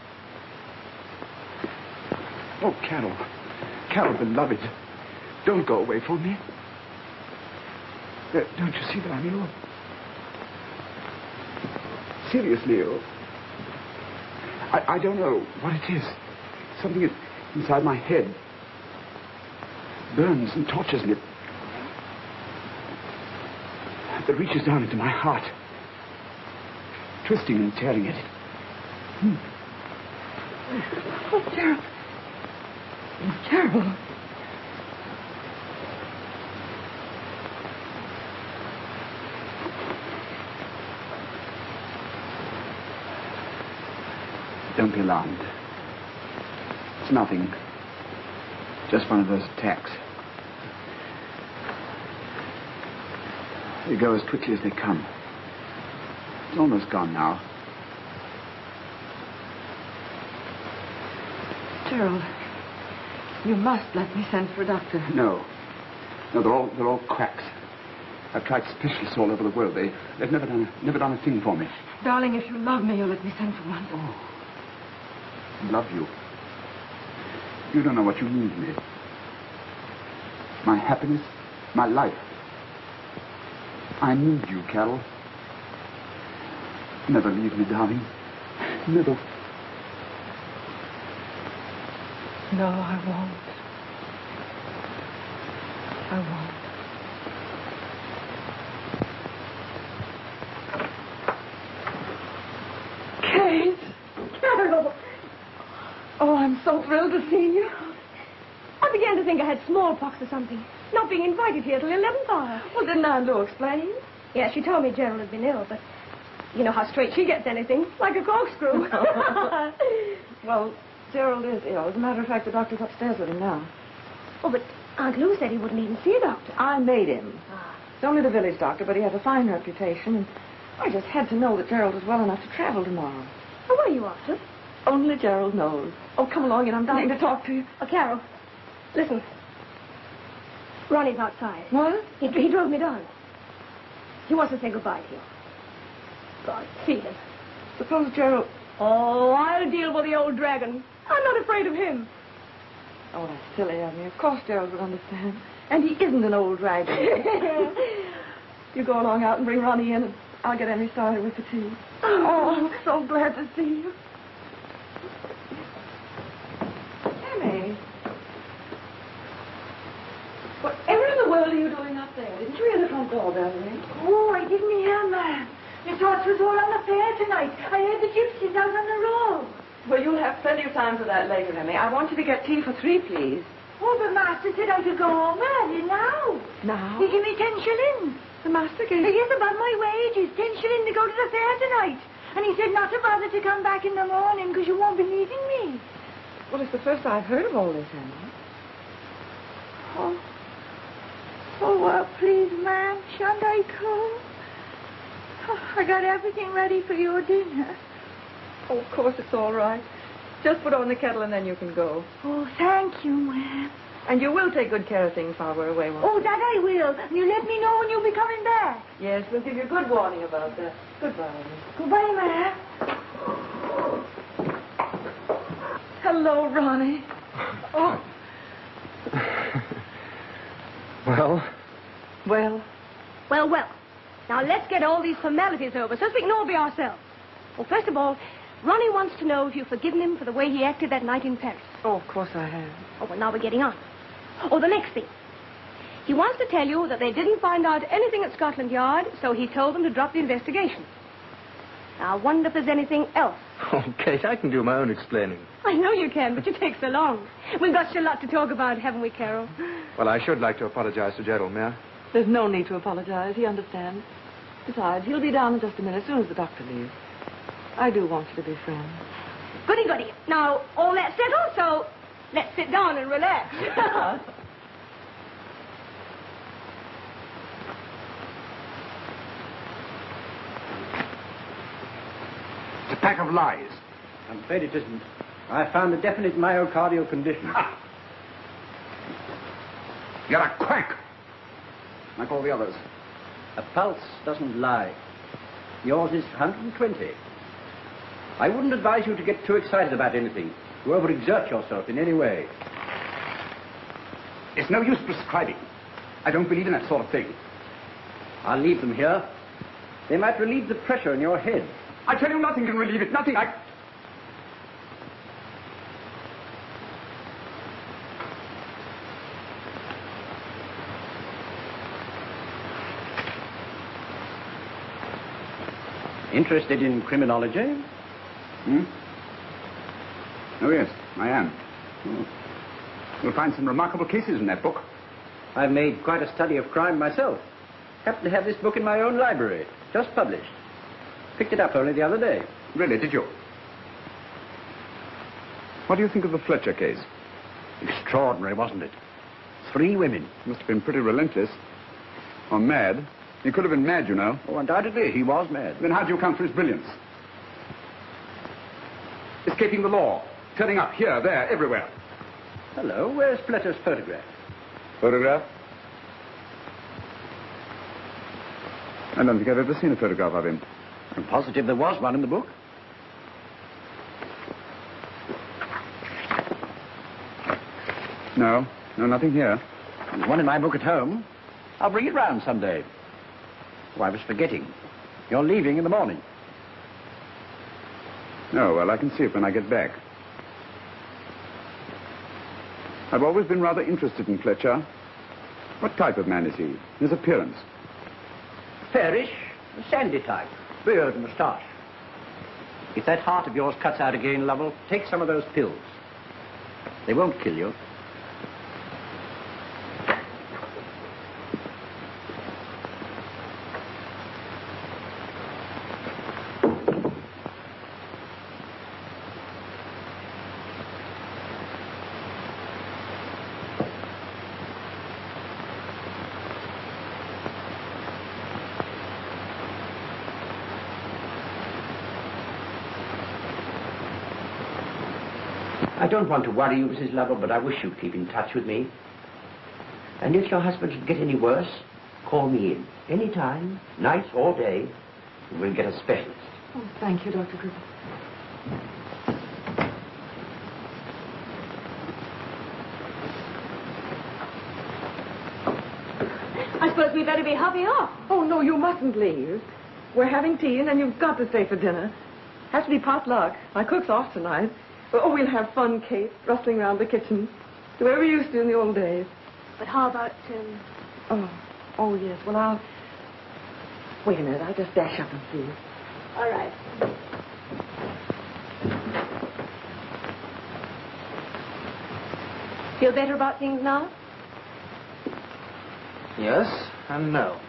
Oh, Carol. Carol, beloved. Don't go away from me. Don't you see that I'm ill? Seriously ill. I don't know what it is. Something inside my head burns and tortures me. That reaches down into my heart. Twisting and tearing at it. Oh, Gerald. Gerald. Don't be alarmed. It's nothing. Just one of those attacks. They go as quickly as they come. It's almost gone now. Gerald, you must let me send for a doctor. No. No, they're all cracks. I've tried specialists all over the world. They've never done a thing for me. Darling, if you love me, you'll let me send for one. Oh. I love you. You don't know what you mean to me. My happiness, my life. I need you, Carol. Never leave me, darling. Never. No, I won't. I won't. Kate! Carol! Oh, I'm so thrilled to see you. I began to think I had smallpox or something. Not being invited here till 11th hour. Well, didn't Aunt Lou explain? Yeah, she told me Gerald had been ill, but you know how straight she gets anything. Like a corkscrew. Well, Gerald is ill. As a matter of fact, the doctor's upstairs with him now. Oh, but Aunt Lou said he wouldn't even see a doctor. I made him. It's only the village doctor, but he has a fine reputation, and I just had to know that Gerald is well enough to travel tomorrow. Oh, where are you off to? Only Gerald knows. Oh, come along, and I'm dying to talk to you. Oh, Carol, listen. Ronnie's outside. What? He drove me down. He wants to say goodbye to you. God, see him. Suppose Gerald... Oh, I'll deal with the old dragon. I'm not afraid of him. Oh, that's silly of me. Of course Gerald would understand. And he isn't an old dragon. You go along out and bring Ronnie in, and I'll get Emmy started with the tea. Oh, I'm so glad to see you. Emmy. Whatever in the world are you doing up there? Didn't you hear the front door bell ring? Oh, I didn't hear, ma'am. I thought it was all on the fair tonight. I heard the gypsies out on the road. Well, you'll have plenty of time for that later, Emmy. I want you to get tea for 3, please. Oh, but Master said I could go home early now. Now? He gave me 10 shillings. The master gave... Yes, above my wages. 10 shillings to go to the fair tonight. And he said not to bother to come back in the morning because you won't be needing me. Well, it's the first I've heard of all this, Emma. Oh, well, please, ma'am, shan't I come? Oh, I got everything ready for your dinner. Oh, of course it's all right. Just put on the kettle and then you can go. Oh, thank you, ma'am. And you will take good care of things while we're away, won't you? Oh, that I will. You let me know when you'll be coming back. Yes, we'll give you good warning about that. Goodbye, Emmy. Goodbye, ma'am. Hello, Ronnie. Oh. Well? Well. Well, well. Now, let's get all these formalities over so we can all be ourselves. Well, first of all, Ronnie wants to know if you've forgiven him for the way he acted that night in Paris. Oh, of course I have. Oh, well, now we're getting on. Oh, the next thing. He wants to tell you that they didn't find out anything at Scotland Yard, so he told them to drop the investigation. Now, I wonder if there's anything else. Oh, Kate, I can do my own explaining. I know you can, but you take so long. We've got a lot to talk about, haven't we, Carol? Well, I should like to apologize to Gerald, may I? There's no need to apologize. He understands. Besides, he'll be down in just a minute as soon as the doctor leaves. I do want you to be friends. Goody, goody. Now, all that's settled, so let's sit down and relax. It's a pack of lies. I'm afraid it isn't. I found a definite myocardial condition. Ha! You're a quack, like all the others. A pulse doesn't lie. Yours is 120. I wouldn't advise you to get too excited about anything, to overexert yourself in any way. It's no use prescribing. I don't believe in that sort of thing. I'll leave them here. They might relieve the pressure in your head. I tell you, nothing can relieve it. Nothing. Interested in criminology? Oh, yes, I am. You'll find some remarkable cases in that book. I've made quite a study of crime myself. Happen to have this book in my own library, just published. Picked it up only the other day. Really, did you? What do you think of the Fletcher case? Extraordinary, wasn't it? 3 women. Must have been pretty relentless. Or mad. He could have been mad, you know. Oh, undoubtedly, he was mad. Then how do you account for his brilliance? Escaping the law. Turning up here, there, everywhere. Hello, where's Fletcher's photograph? Photograph? I don't think I've ever seen a photograph of him. I'm positive there was one in the book. No, nothing here. There's one in my book at home. I'll bring it round someday. Oh, I was forgetting. You're leaving in the morning. Oh, well, I can see it when I get back. I've always been rather interested in Fletcher. What type of man is he? His appearance? Fairish, sandy type. Beard and moustache. If that heart of yours cuts out again, Lovell, take some of those pills. They won't kill you. I don't want to worry you, Mrs. Lovell, but I wish you'd keep in touch with me. And if your husband should get any worse, call me in. Any time, night or day, and we'll get a specialist. Oh, thank you, Dr. Cooper. I suppose we'd better be hurrying off. Oh, no, you mustn't leave. We're having tea, and then you've got to stay for dinner. Has to be potluck. My cook's off tonight. Oh, we'll have fun, Kate, rustling around the kitchen, the way we used to in the old days. But how about, Oh, yes. Well, I'll... Wait a minute. I'll just dash up and see. all right. Feel better about things now? Yes and no.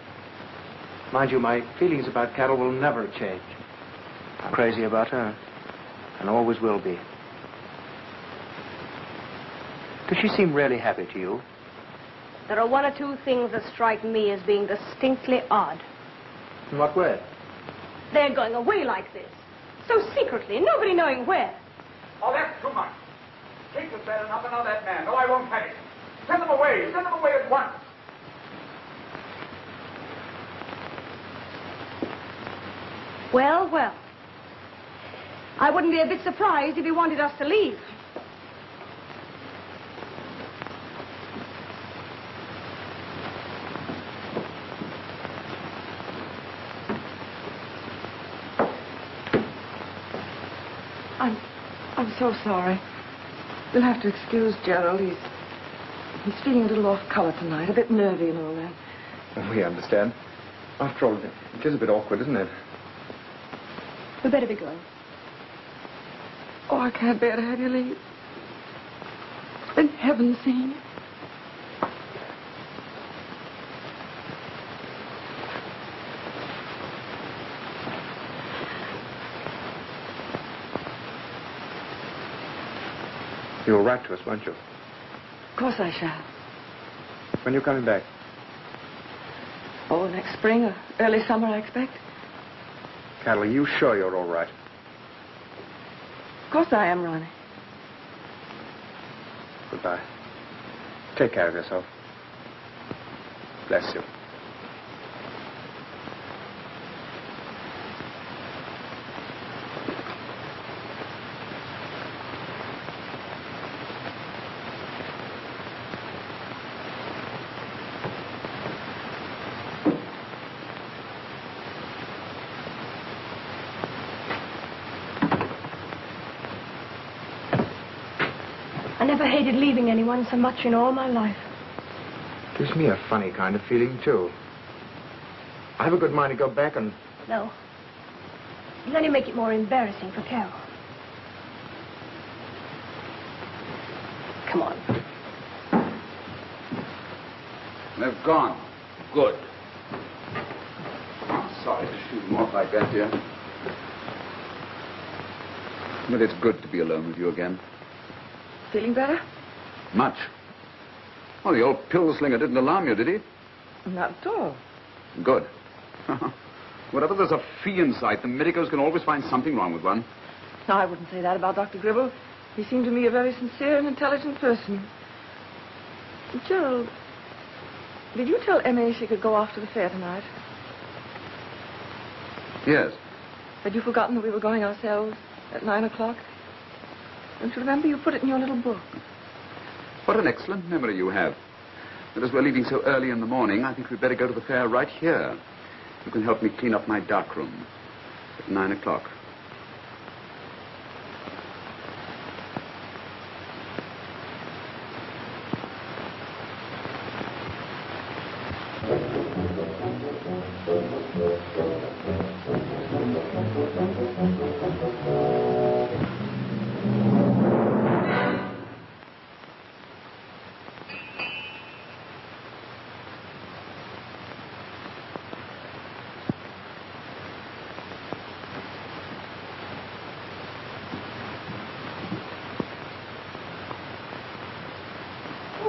Mind you, my feelings about Carol will never change. I'm crazy about her, and always will be. Does she seem really happy to you? There are 1 or 2 things that strike me as being distinctly odd. In what way? They're going away like this, so secretly, nobody knowing where. Oh, that's too much. Take the bed and up another that man. No, I won't have it. Send them away. Send them away at once. Well, well. I wouldn't be a bit surprised if he wanted us to leave. I'm so sorry. You'll have to excuse Gerald. He's feeling a little off color tonight, a bit nervy and all that. Well, we understand. After all, it is a bit awkward, isn't it? We better be going. Oh, I can't bear to have you leave. It's been heaven seeing you. You'll write to us, won't you? Of course I shall. When are you coming back? Oh, next spring or early summer, I expect. Carol, are you sure you're all right? Of course I am, Ronnie. Goodbye. Take care of yourself. Bless you. I never hated leaving anyone so much in all my life. Gives me a funny kind of feeling, too. I have a good mind to go back and... No. It'll only make it more embarrassing for Carol. Come on. They've gone. Good. I'm sorry to shoot them off like that, dear. But it's good to be alone with you again. Feeling better? Much. Well, the old pill slinger didn't alarm you, did he? Not at all. Good. Wherever there's a fee in sight, the medicos can always find something wrong with one. No, I wouldn't say that about Dr. Gribble. He seemed to me a very sincere and intelligent person. Gerald, did you tell Emmy she could go off to the fair tonight? Yes. Had you forgotten that we were going ourselves at 9 o'clock? Don't you remember you put it in your little book? What an excellent memory you have. But as we're leaving so early in the morning, I think we'd better go to the fair right here. You can help me clean up my dark room at 9 o'clock.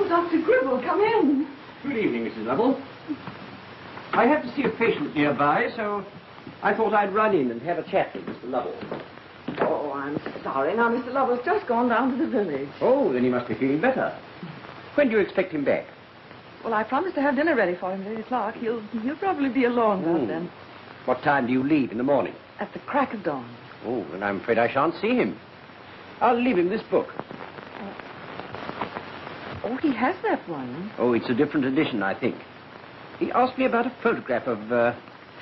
Dr. Gribble, come in. Good evening, Mrs. Lovell. I have to see a patient nearby, so I thought I'd run in and have a chat with Mr. Lovell. Oh, I'm sorry. Now, Mr. Lovell's just gone down to the village. Oh, then he must be feeling better. When do you expect him back? Well, I promised to have dinner ready for him at 8 o'clock. He'll probably be alone by then. What time do you leave in the morning? At the crack of dawn. Oh, then I'm afraid I shan't see him. I'll leave him this book. Oh, he has that one. Oh, it's a different edition, I think. He asked me about a photograph of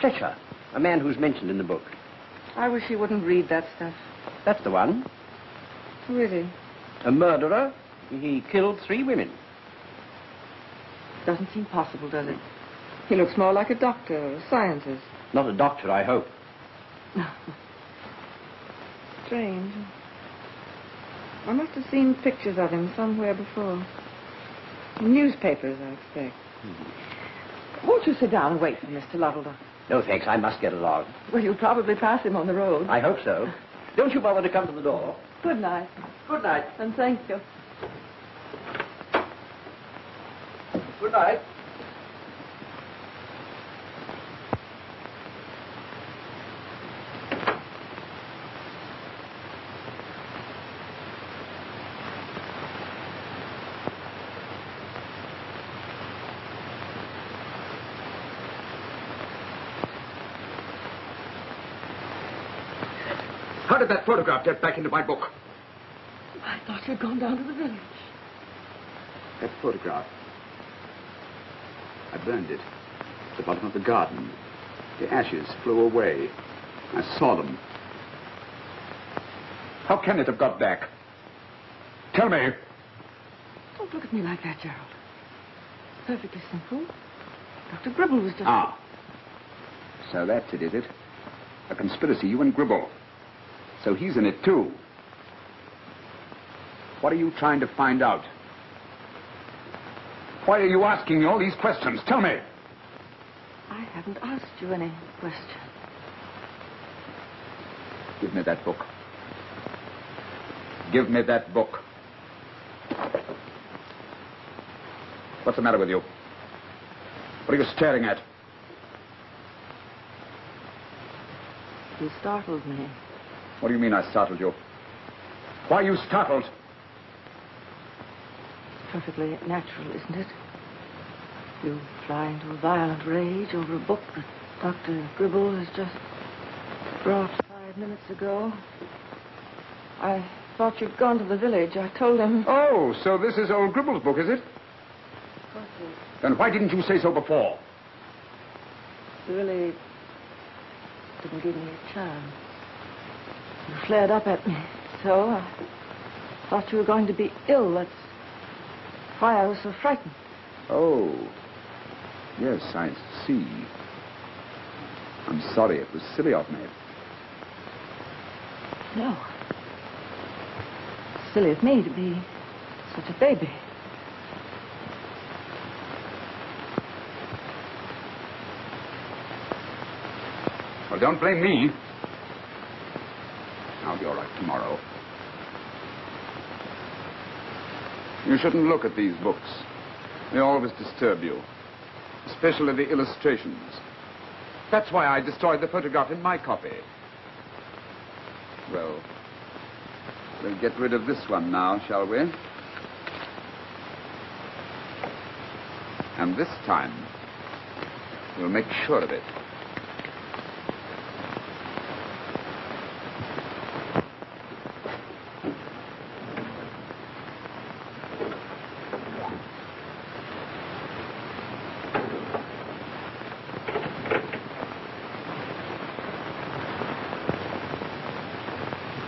Fletcher, a man who's mentioned in the book. I wish he wouldn't read that stuff. That's the one. Really? A murderer. He killed 3 women. Doesn't seem possible, does it? He looks more like a doctor or a scientist. Not a doctor, I hope. Strange. I must have seen pictures of him somewhere before. Newspapers, I expect. Won't you sit down and wait for Mr. Lovell? No, thanks. I must get along. Well, you'll probably pass him on the road. I hope so. Don't you bother to come to the door. Good night. Good night. And thank you. Good night. How did that photograph get back into my book? I thought you'd gone down to the village. That photograph. I burned it at the bottom of the garden. The ashes flew away. I saw them. How can it have got back? Tell me. Don't look at me like that, Gerald. It's perfectly simple. Dr. Gribble was just... Ah. So that's it, is it? A conspiracy, you and Gribble. So he's in it, too. What are you trying to find out? Why are you asking me all these questions? Tell me. I haven't asked you any questions. Give me that book. Give me that book. What's the matter with you? What are you staring at? You startled me. What do you mean I startled you? Why are you startled? Perfectly natural, isn't it? You fly into a violent rage over a book that Dr. Gribble has just brought 5 minutes ago. I thought you'd gone to the village. I told him... Oh, so this is old Gribble's book, is it? Of course it is. Then why didn't you say so before? You really didn't give me a chance. You flared up at me. So I thought you were going to be ill. That's why I was so frightened. Oh. Yes, I see. I'm sorry. It was silly of me. No. Silly of me to be such a baby. Well, don't blame me. I'll be all right tomorrow. You shouldn't look at these books. They always disturb you. Especially the illustrations. That's why I destroyed the photograph in my copy. Well, we'll get rid of this one now, shall we? And this time, we'll make sure of it.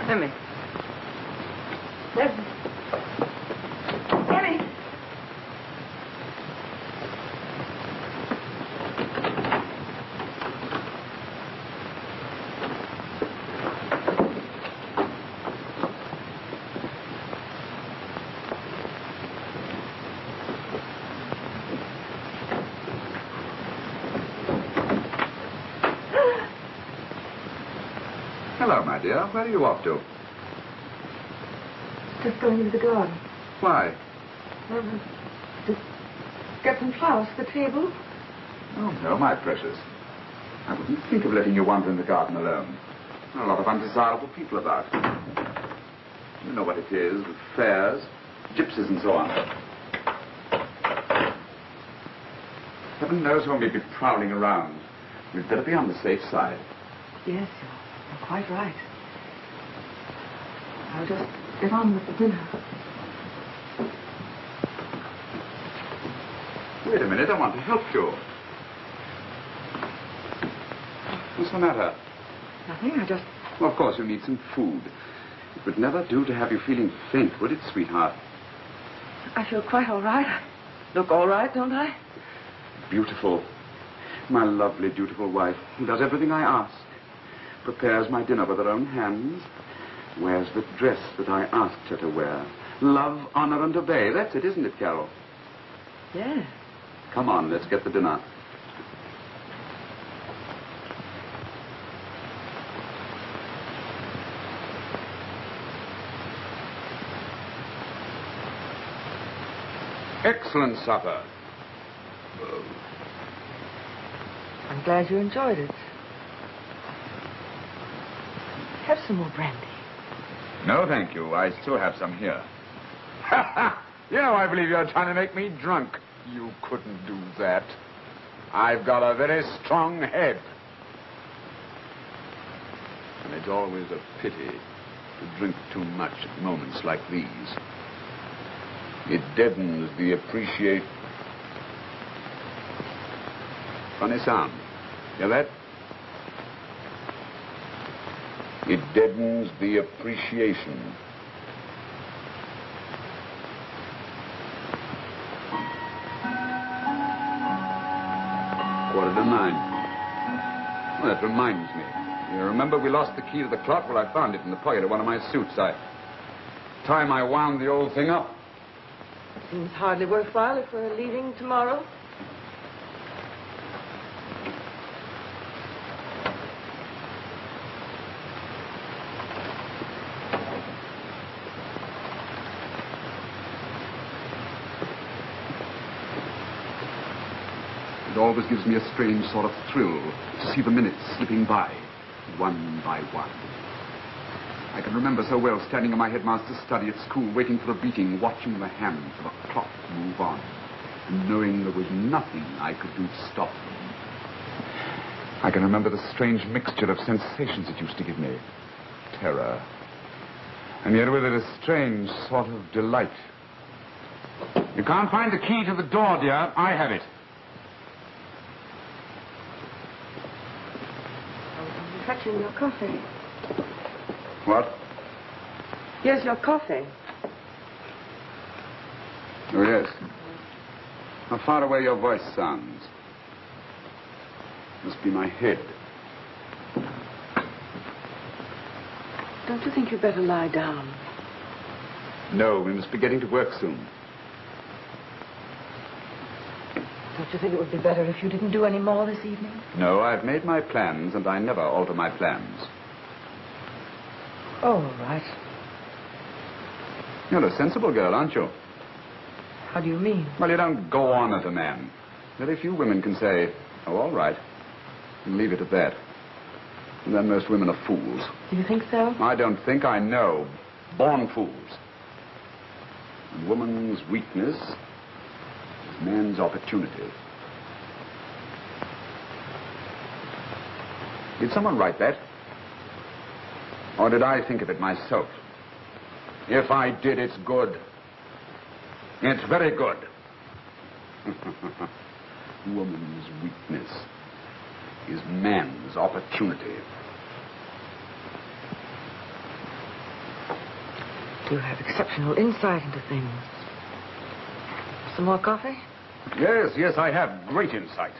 Emmy. Emmy. Emmy. Hello, my dear. Where are you off to? Just going into the garden. Why? To get some flowers for the table. Oh, no, my precious. I wouldn't think of letting you wander in the garden alone. There are a lot of undesirable people about. You know what it is with fairs, gypsies and so on. Heaven knows who may be prowling around. We'd better be on the safe side. Yes, you're quite right. I'll just get on with the dinner. Wait a minute, I want to help you. What's the matter? Nothing, I just... Well, of course, you need some food. It would never do to have you feeling faint, would it, sweetheart? I feel quite all right. I look all right, don't I? Beautiful. My lovely, beautiful wife, who does everything I ask. Prepares my dinner with her own hands. Wears the dress that I asked her to wear. Love, honor, and obey. That's it, isn't it, Carol? Yes. Come on, let's get the dinner. Excellent supper. I'm glad you enjoyed it. Have some more brandy. No, thank you. I still have some here. You know, I believe you're trying to make me drunk. You couldn't do that. I've got a very strong head. And it's always a pity to drink too much at moments like these. It deadens the appreciate... Funny sound. Hear that? It deadens the appreciation. Quarter to 9. Well, that reminds me. You remember we lost the key to the clock? Well, I found it in the pocket of one of my suits. Time I wound the old thing up. Seems hardly worthwhile if we're leaving tomorrow. It always gives me a strange sort of thrill to see the minutes slipping by, one by one. I can remember so well standing in my headmaster's study at school, waiting for the beating, watching the hands of a clock move on, and knowing there was nothing I could do to stop them. I can remember the strange mixture of sensations it used to give me. Terror. And yet with it a strange sort of delight. You can't find the key to the door, dear. I have it. I'm fetching your coffee. What? Here's your coffee. Oh, yes. How far away your voice sounds. Must be my head. Don't you think you'd better lie down? No, we must be getting to work soon. Don't you think it would be better if you didn't do any more this evening? No, I've made my plans, and I never alter my plans. Oh, all right. You're a sensible girl, aren't you? How do you mean? Well, you don't go on as a man. Very few women can say, oh, all right, and leave it at that. And then most women are fools. Do you think so? I don't think, I know. Born fools. And woman's weakness is man's opportunity. Did someone write that? Or did I think of it myself? If I did, it's good. It's very good. Woman's weakness is man's opportunity. You have exceptional insight into things. Some more coffee? Yes, I have great insight.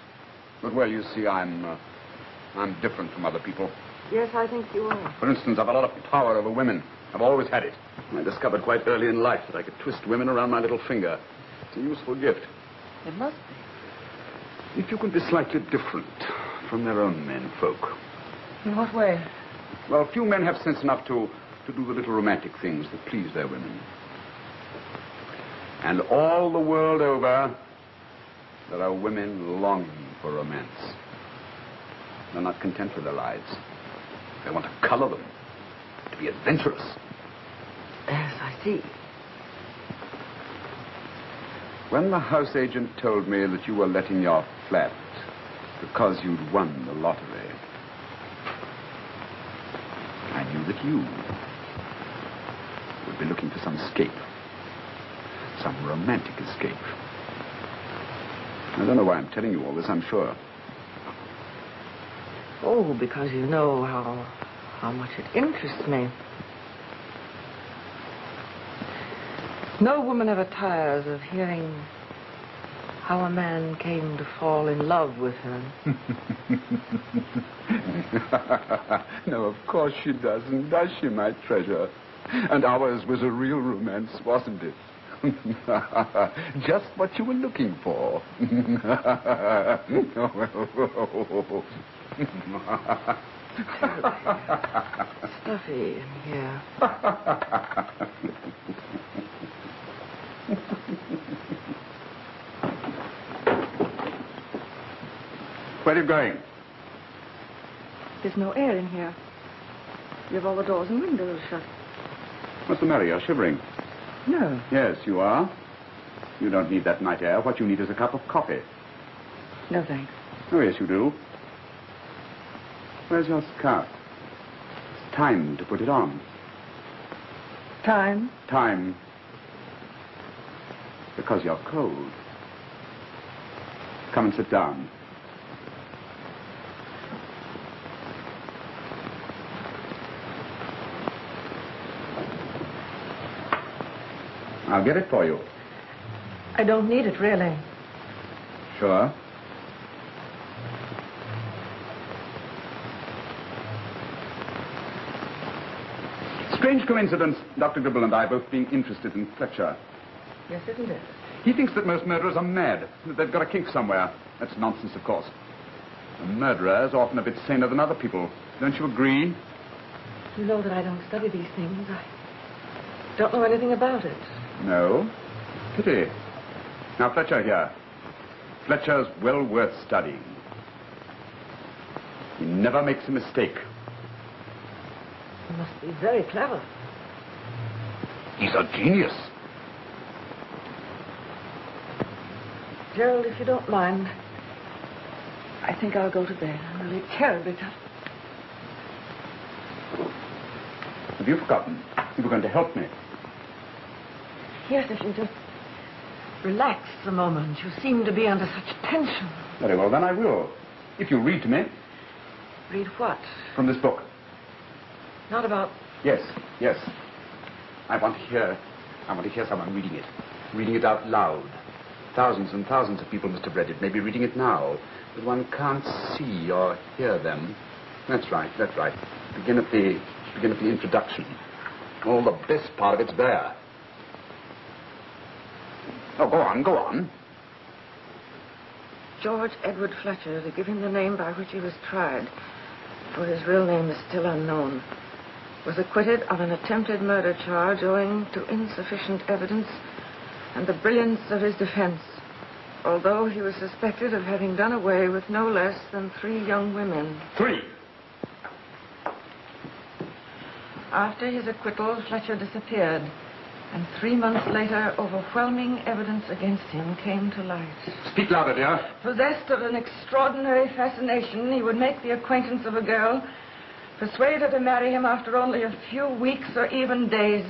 But, well, you see, I'm different from other people. Yes, I think you are. For instance, I've a lot of power over women. I've always had it. I discovered quite early in life that I could twist women around my little finger. It's a useful gift. It must be. If you can be slightly different from their own men folk. In what way? Well, few men have sense enough to do the little romantic things that please their women. And all the world over, there are women longing for romance. They're not content with their lives. They want to color them, to be adventurous. Yes, I see. When the house agent told me that you were letting your flat because you'd won the lottery, I knew that you would be looking for some escape, some romantic escape. I don't know why I'm telling you all this, I'm sure. Oh, because you know how much it interests me. No woman ever tires of hearing how a man came to fall in love with her. No, of course she doesn't, does she, my treasure? And ours was a real romance, wasn't it? Just what you were looking for. Stuffy in here. Where are you going? There's no air in here. You have all the doors and windows shut. What's the matter? You're shivering. No. Yes, you are. You don't need that night air. What you need is a cup of coffee. No, thanks. Oh, yes, you do. Where's your scarf? It's time to put it on. Time? Time. Because you're cold. Come and sit down. I'll get it for you. I don't need it, really. Sure. Strange coincidence, Dr. Gribble and I both being interested in Fletcher. Yes, isn't it? He thinks that most murderers are mad, that they've got a kink somewhere. That's nonsense, of course. A murderer is often a bit saner than other people. Don't you agree? You know that I don't study these things. I don't know anything about it. No? Pity. Now, Fletcher here. Fletcher's well worth studying. He never makes a mistake. He must be very clever. He's a genius. Gerald, if you don't mind, I think I'll go to bed. I'm really terribly tired. Have you forgotten? You were going to help me. Yes, if you just relax a moment. You seem to be under such tension. Very well, then I will. If you read to me. Read what? From this book. Not about... Yes. I want to hear someone reading it. Reading it out loud. Thousands and thousands of people must have read it, maybe reading it now. But one can't see or hear them. That's right. Begin at the introduction. All the best part of it's there. Oh, go on. George Edward Fletcher, to give him the name by which he was tried, for his real name is still unknown, was acquitted of an attempted murder charge owing to insufficient evidence and the brilliance of his defense, although he was suspected of having done away with no less than 3 young women. 3? After his acquittal, Fletcher disappeared, and 3 months later, overwhelming evidence against him came to light. Speak louder, dear. Possessed of an extraordinary fascination, he would make the acquaintance of a girl, persuade her to marry him after only a few weeks or even days,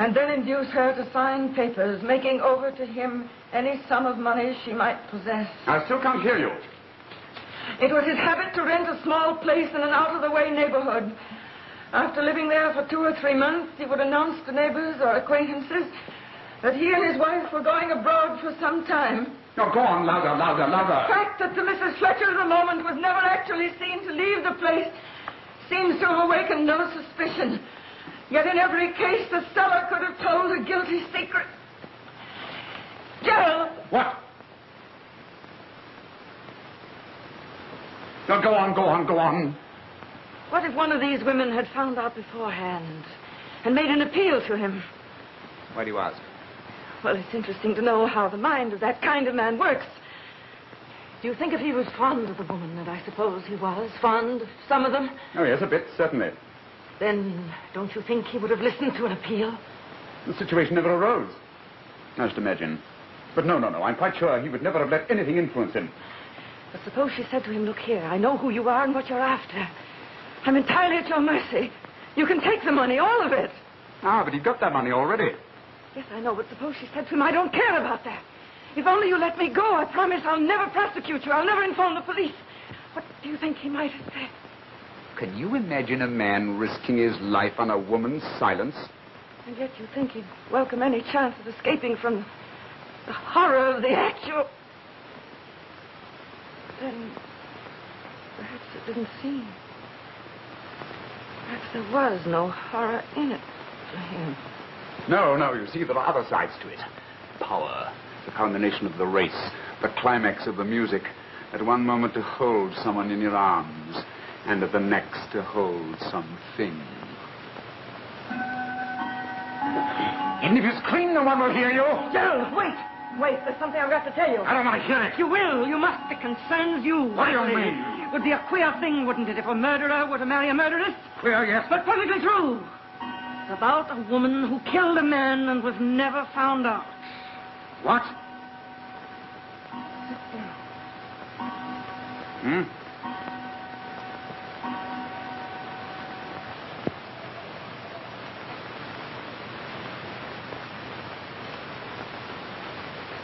and then induce her to sign papers, making over to him any sum of money she might possess. I still can't hear you. It was his habit to rent a small place in an out-of-the-way neighborhood. After living there for 2 or 3 months, he would announce to neighbors or acquaintances that he and his wife were going abroad for some time. No, go on, louder. The fact that the Mrs. Fletcher at the moment was never actually seen to leave the place seems to have awakened no suspicion. Yet in every case, the seller could have told a guilty secret. Gerald! What? No, go on. What if one of these women had found out beforehand and made an appeal to him? Why do you ask? Well, it's interesting to know how the mind of that kind of man works. Do you think if he was fond of the woman, and I suppose he was fond of some of them? Oh, yes, a bit, certainly. Then don't you think he would have listened to an appeal? The situation never arose. I should imagine. But no. I'm quite sure he would never have let anything influence him. But suppose she said to him, look here, I know who you are and what you're after. I'm entirely at your mercy. You can take the money, all of it. Ah, but he got that money already. Yes, I know, but suppose she said to him, I don't care about that. If only you let me go, I promise I'll never prosecute you. I'll never inform the police. What do you think he might have said? Can you imagine a man risking his life on a woman's silence? And yet you think he'd welcome any chance of escaping from the horror of the actual... Then perhaps it didn't seem. Perhaps there was no horror in it for him. No, you see, there are other sides to it. Power, the culmination of the race, the climax of the music. At one moment to hold someone in your arms, and at the next to hold something. Even if you scream, no one will hear you. Gerald, wait! There's something I've got to tell you. I don't want to hear it. You will. You must. It concerns you. What do you mean? It would be a queer thing, wouldn't it, if a murderer were to marry a murderess? Queer, yes. But perfectly true. It's about a woman who killed a man and was never found out. What?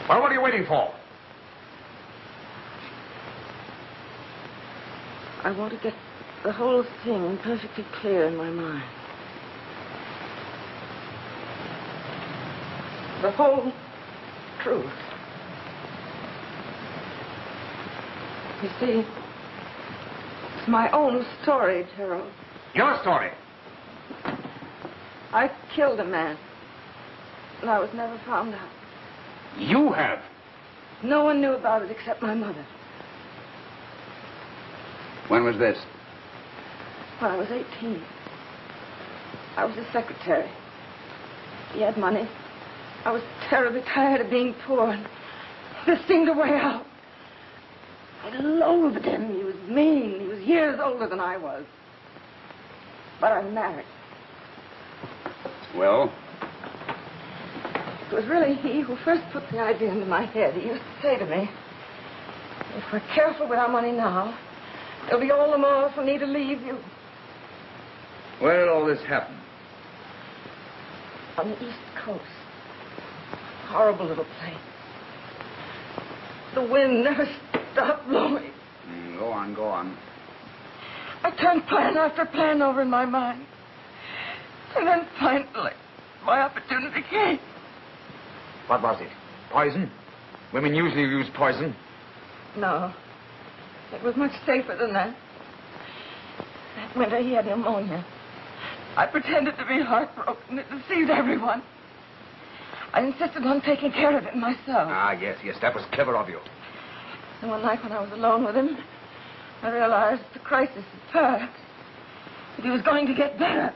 Well, what are you waiting for? I want to get the whole thing perfectly clear in my mind. The whole truth. You see, it's my own story, Gerald. Your story. I killed a man, and I was never found out. You have. No one knew about it except my mother. When was this? When I was 18. I was his secretary. He had money. I was terribly tired of being poor, and this seemed a way out. I loathed him. He was mean. He was years older than I was. But I'm married. Well? It was really he who first put the idea into my head. He used to say to me, if we're careful with our money now, there'll be all the more for me to leave you. Where did all this happen? On the East Coast. Horrible little place. The wind never stopped blowing. Go on, go on. I turned plan after plan over in my mind. And then finally, my opportunity came. What was it? Poison? Women usually use poison. No. It was much safer than that. That winter he had pneumonia. I pretended to be heartbroken. It deceived everyone. I insisted on taking care of it myself. Ah, yes, that was clever of you. And one night when I was alone with him, I realized the crisis had passed. That he was going to get better.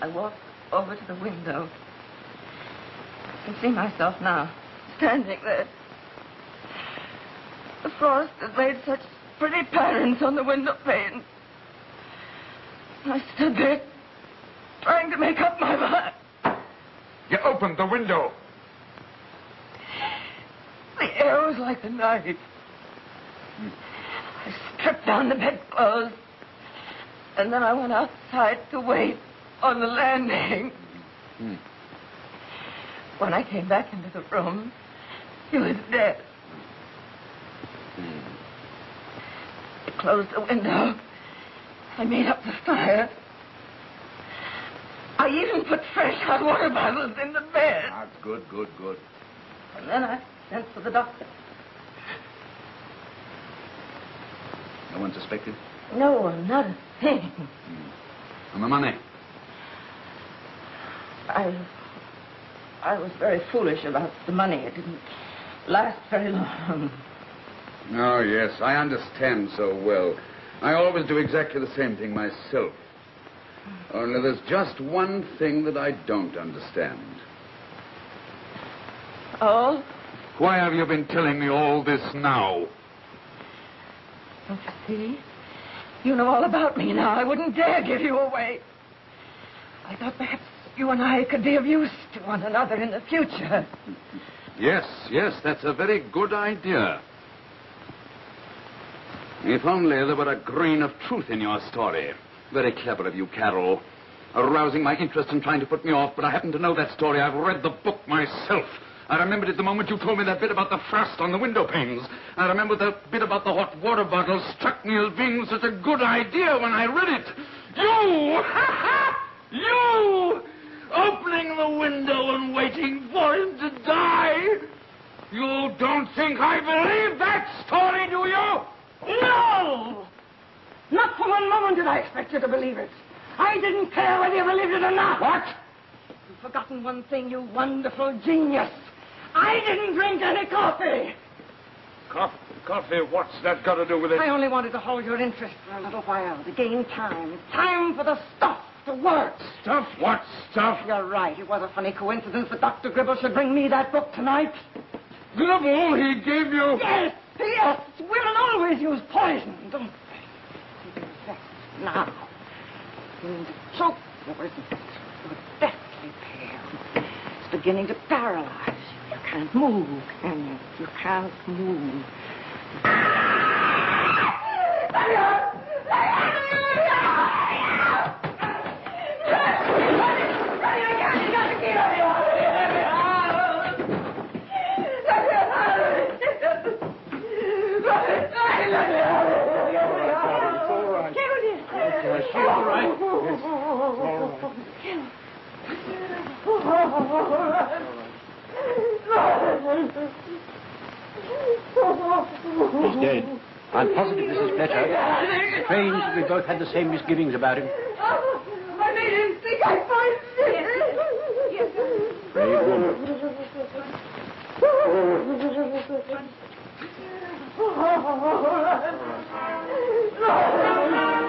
I walked over to the window. I can see myself now, standing there. The frost had made such pretty patterns on the window pane. I stood there, trying to make up my mind. You opened the window. The air was like a knife. I stripped down the bedclothes, and then I went outside to wait on the landing. When I came back into the room, he was dead. I closed the window. I made up the fire. I even put fresh hot water bottles in the bed. That's good. And then I sent for the doctor. No one suspected? No one, not a thing. And the money? I was very foolish about the money. It didn't last very long. Oh, yes, I understand so well. I always do exactly the same thing myself. Only there's just one thing that I don't understand. Oh? Why have you been telling me all this now? Don't you see? You know all about me now. I wouldn't dare give you away. I thought perhaps you and I could be of use to one another in the future. Yes, that's a very good idea. If only there were a grain of truth in your story. Very clever of you, Carol. Arousing my interest and trying to put me off, but I happen to know that story. I've read the book myself. I remembered it the moment you told me that bit about the frost on the window panes. I remember that bit about the hot water bottle struck me as being such a good idea when I read it. You! You! Opening the window and waiting for him to die. You don't think I believe that story, do you? No! Not for one moment did I expect you to believe it. I didn't care whether you believed it or not. What? You've forgotten one thing, you wonderful genius. I didn't drink any coffee. Coffee? What's that got to do with it? I only wanted to hold your interest for a little while, to gain time. Time for the stuff to work. Stuff? What stuff? You're right. It was a funny coincidence that Dr. Gribble should bring me that book tonight. Gribble? He gave you... Yes. Women always use poison, don't they? Now, you mean to choke you, isn't it? You're deathly pale. It's beginning to paralyze you. You can't move, can you? You can't move. He's dead. I'm positive this is Fletcher. Strange that we both had the same misgivings about him. I made him think I'd find it. Brave woman. Oh,